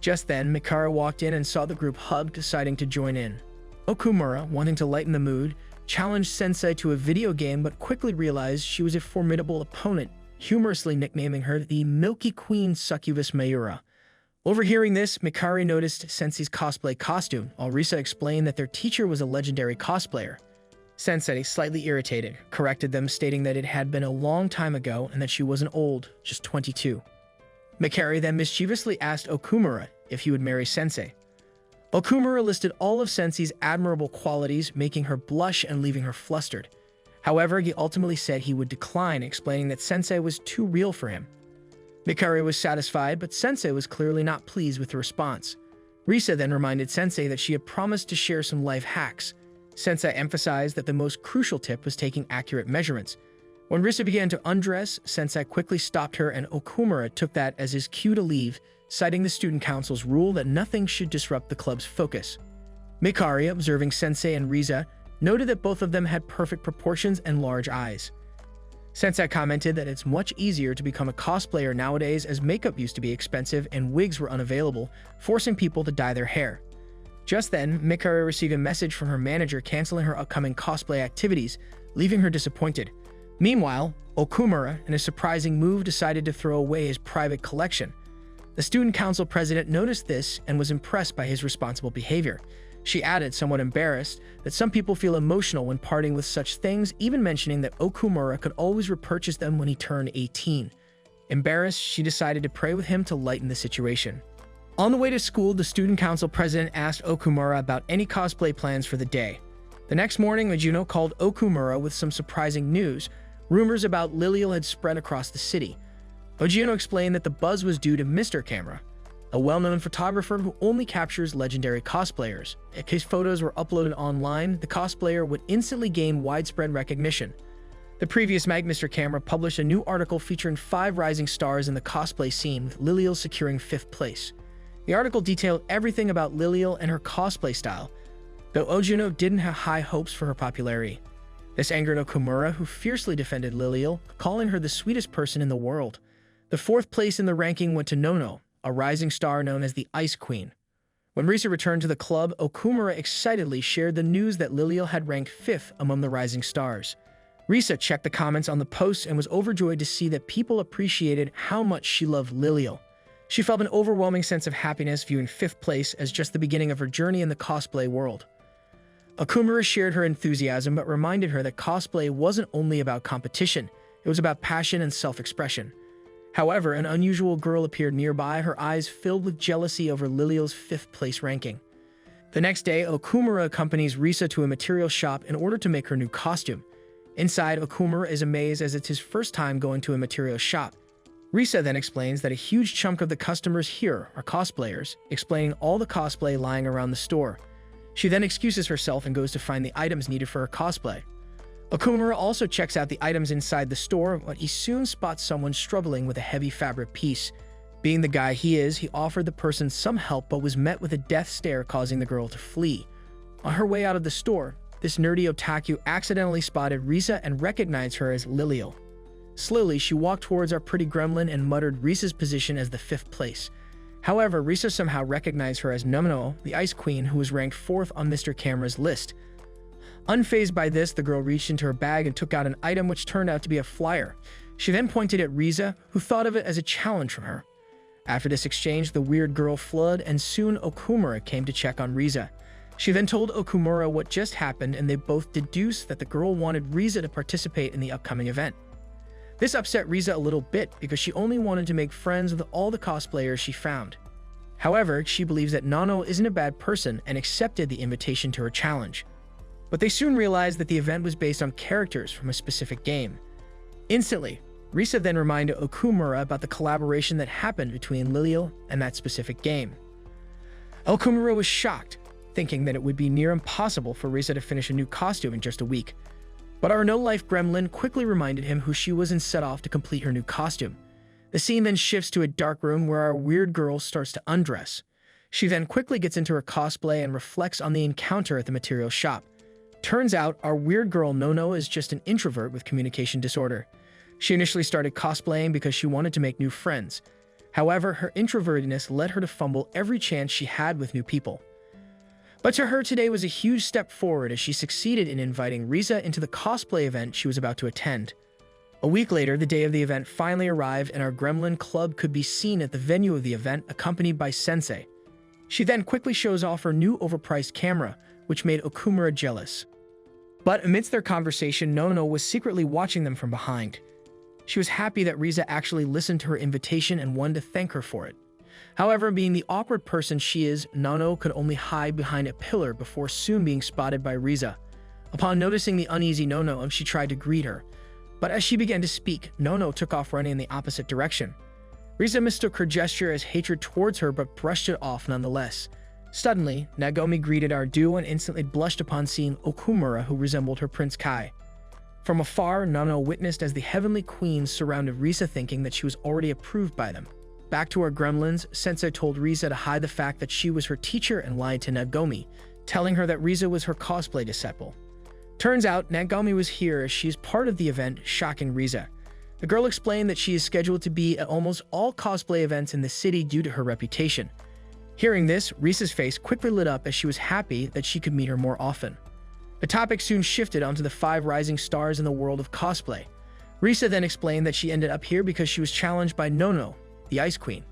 Just then, Mikara walked in and saw the group hug, deciding to join in. Okumura, wanting to lighten the mood, challenged Sensei to a video game but quickly realized she was a formidable opponent, humorously nicknaming her the Milky Queen Succubus Mayura. Overhearing this, Mikari noticed Sensei's cosplay costume, while Riza explained that their teacher was a legendary cosplayer. Sensei, slightly irritated, corrected them, stating that it had been a long time ago and that she wasn't old, just 22. Mikari then mischievously asked Okumura if he would marry Sensei. Okumura listed all of Sensei's admirable qualities, making her blush and leaving her flustered. However, he ultimately said he would decline, explaining that Sensei was too real for him. Mikari was satisfied, but Sensei was clearly not pleased with the response. Riza then reminded Sensei that she had promised to share some life hacks. Sensei emphasized that the most crucial tip was taking accurate measurements. When Riza began to undress, Sensei quickly stopped her, and Okumura took that as his cue to leave, citing the student council's rule that nothing should disrupt the club's focus. Mikari, observing Sensei and Riza, noted that both of them had perfect proportions and large eyes. Sensei commented that it's much easier to become a cosplayer nowadays, as makeup used to be expensive and wigs were unavailable, forcing people to dye their hair. Just then, Mikari received a message from her manager canceling her upcoming cosplay activities, leaving her disappointed. Meanwhile, Okumura, in a surprising move, decided to throw away his private collection. The student council president noticed this and was impressed by his responsible behavior. She added, somewhat embarrassed, that some people feel emotional when parting with such things, even mentioning that Okumura could always repurchase them when he turned 18. Embarrassed, she decided to pray with him to lighten the situation. On the way to school, the student council president asked Okumura about any cosplay plans for the day. The next morning, Mijuno called Okumura with some surprising news. Rumors about Lilial had spread across the city. Mijuno explained that the buzz was due to Mr. Camera, a well-known photographer who only captures legendary cosplayers. If his photos were uploaded online, the cosplayer would instantly gain widespread recognition. The previous Mr. Camera published a new article featuring 5 rising stars in the cosplay scene, with Lilial securing 5th place. The article detailed everything about Lilial and her cosplay style, though Ojuno didn't have high hopes for her popularity. This angered Okumura, who fiercely defended Lilial, calling her the sweetest person in the world. The 4th place in the ranking went to Nono, a rising star known as the Ice Queen. When Risa returned to the club, Okumura excitedly shared the news that Lilial had ranked 5th among the rising stars. Risa checked the comments on the post and was overjoyed to see that people appreciated how much she loved Lilial. She felt an overwhelming sense of happiness viewing 5th place as just the beginning of her journey in the cosplay world. Okumura shared her enthusiasm but reminded her that cosplay wasn't only about competition, it was about passion and self-expression. However, an unusual girl appeared nearby, her eyes filled with jealousy over Lilial's 5th place ranking. The next day, Okumura accompanies Risa to a material shop in order to make her new costume. Inside, Okumura is amazed as it's his first time going to a material shop. Risa then explains that a huge chunk of the customers here are cosplayers, explaining all the cosplay lying around the store. She then excuses herself and goes to find the items needed for her cosplay. Okumura also checks out the items inside the store, but he soon spots someone struggling with a heavy fabric piece. Being the guy he is, he offered the person some help but was met with a death stare, causing the girl to flee. On her way out of the store, this nerdy otaku accidentally spotted Risa and recognized her as Lilial. Slowly, she walked towards our pretty gremlin and muttered Risa's position as the 5th place. However, Risa somehow recognized her as Nono, the Ice Queen, who was ranked 4th on Mr. Camera's list. Unfazed by this, the girl reached into her bag and took out an item which turned out to be a flyer. She then pointed at Risa, who thought of it as a challenge from her. After this exchange, the weird girl fled, and soon Okumura came to check on Risa. She then told Okumura what just happened, and they both deduced that the girl wanted Risa to participate in the upcoming event. This upset Risa a little bit because she only wanted to make friends with all the cosplayers she found. However, she believes that Nano isn't a bad person and accepted the invitation to her challenge. But they soon realized that the event was based on characters from a specific game. Instantly, Risa then reminded Okumura about the collaboration that happened between Lilial and that specific game. Okumura was shocked, thinking that it would be near impossible for Risa to finish a new costume in just a week. But our no-life gremlin quickly reminded him who she was and set off to complete her new costume. The scene then shifts to a dark room where our weird girl starts to undress. She then quickly gets into her cosplay and reflects on the encounter at the material shop. Turns out, our weird girl Nono is just an introvert with communication disorder. She initially started cosplaying because she wanted to make new friends. However, her introvertedness led her to fumble every chance she had with new people. But to her, today was a huge step forward as she succeeded in inviting Risa into the cosplay event she was about to attend. A week later, the day of the event finally arrived and our gremlin club could be seen at the venue of the event, accompanied by Sensei. She then quickly shows off her new overpriced camera, which made Okumura jealous. But amidst their conversation, Nono was secretly watching them from behind. She was happy that Risa actually listened to her invitation and wanted to thank her for it. However, being the awkward person she is, Nono could only hide behind a pillar before soon being spotted by Risa. Upon noticing the uneasy Nono, she tried to greet her. But as she began to speak, Nono took off running in the opposite direction. Risa mistook her gesture as hatred towards her but brushed it off nonetheless. Suddenly, Nagomi greeted our duo and instantly blushed upon seeing Okumura, who resembled her Prince Kai. From afar, Nono witnessed as the Heavenly Queens surrounded Risa, thinking that she was already approved by them. Back to our gremlins, Sensei told Risa to hide the fact that she was her teacher and lied to Nagomi, telling her that Risa was her cosplay disciple. Turns out, Nagomi was here as she is part of the event, shocking Risa. The girl explained that she is scheduled to be at almost all cosplay events in the city due to her reputation. Hearing this, Risa's face quickly lit up as she was happy that she could meet her more often. The topic soon shifted onto the 5 rising stars in the world of cosplay. Risa then explained that she ended up here because she was challenged by Nono, the Ice Queen.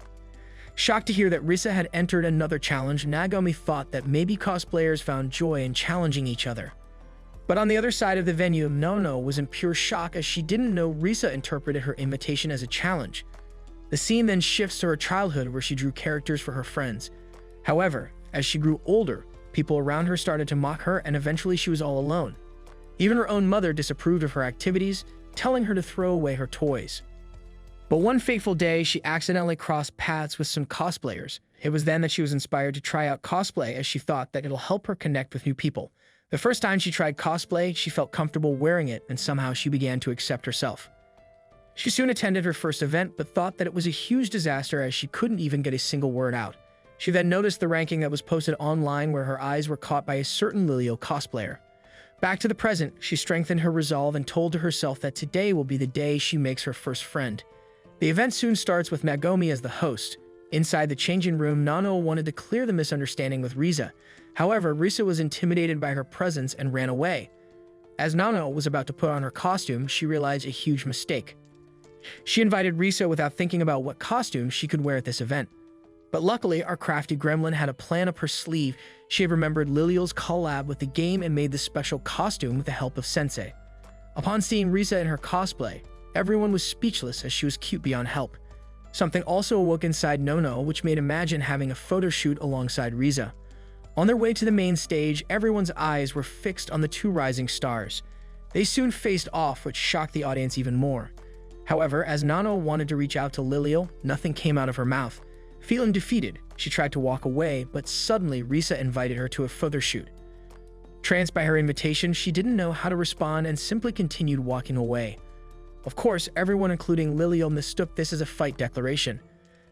Shocked to hear that Risa had entered another challenge, Nagomi thought that maybe cosplayers found joy in challenging each other. But on the other side of the venue, Nono was in pure shock as she didn't know Risa interpreted her invitation as a challenge. The scene then shifts to her childhood where she drew characters for her friends. However, as she grew older, people around her started to mock her and eventually she was all alone. Even her own mother disapproved of her activities, telling her to throw away her toys. But one fateful day, she accidentally crossed paths with some cosplayers. It was then that she was inspired to try out cosplay as she thought that it'll help her connect with new people. The first time she tried cosplay, she felt comfortable wearing it, and somehow she began to accept herself. She soon attended her first event, but thought that it was a huge disaster as she couldn't even get a single word out. She then noticed the ranking that was posted online where her eyes were caught by a certain Lilio cosplayer. Back to the present, she strengthened her resolve and told to herself that today will be the day she makes her first friend. The event soon starts with Megumi as the host. Inside the changing room, Nano wanted to clear the misunderstanding with Risa. However, Risa was intimidated by her presence and ran away. As Nano was about to put on her costume, she realized a huge mistake. She invited Risa without thinking about what costume she could wear at this event. But luckily, our crafty gremlin had a plan up her sleeve. She had remembered Lilio's collab with the game and made the special costume with the help of Sensei. Upon seeing Risa in her cosplay, everyone was speechless as she was cute beyond help. Something also awoke inside Nono, which made imagine having a photo shoot alongside Risa. On their way to the main stage, everyone's eyes were fixed on the two rising stars. They soon faced off, which shocked the audience even more. However, as Nano wanted to reach out to Lilio, nothing came out of her mouth. Feeling defeated, she tried to walk away, but suddenly Risa invited her to a photo shoot. Tranced by her invitation, she didn't know how to respond and simply continued walking away. Of course, everyone including Lilio mistook this as a fight declaration.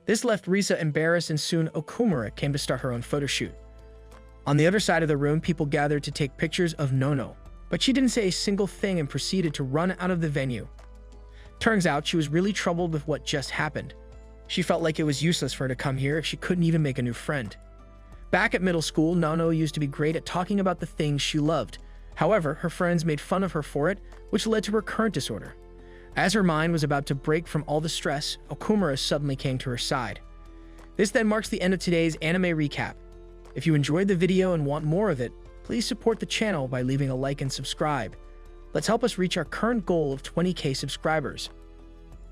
This left Risa embarrassed and soon Okumura came to start her own photo shoot. On the other side of the room, people gathered to take pictures of Nono, but she didn't say a single thing and proceeded to run out of the venue. Turns out she was really troubled with what just happened. She felt like it was useless for her to come here if she couldn't even make a new friend. Back at middle school, Nono used to be great at talking about the things she loved. However, her friends made fun of her for it, which led to her current disorder. As her mind was about to break from all the stress, Okumura suddenly came to her side. This then marks the end of today's anime recap. If you enjoyed the video and want more of it, please support the channel by leaving a like and subscribe. Let's help us reach our current goal of 20,000 subscribers.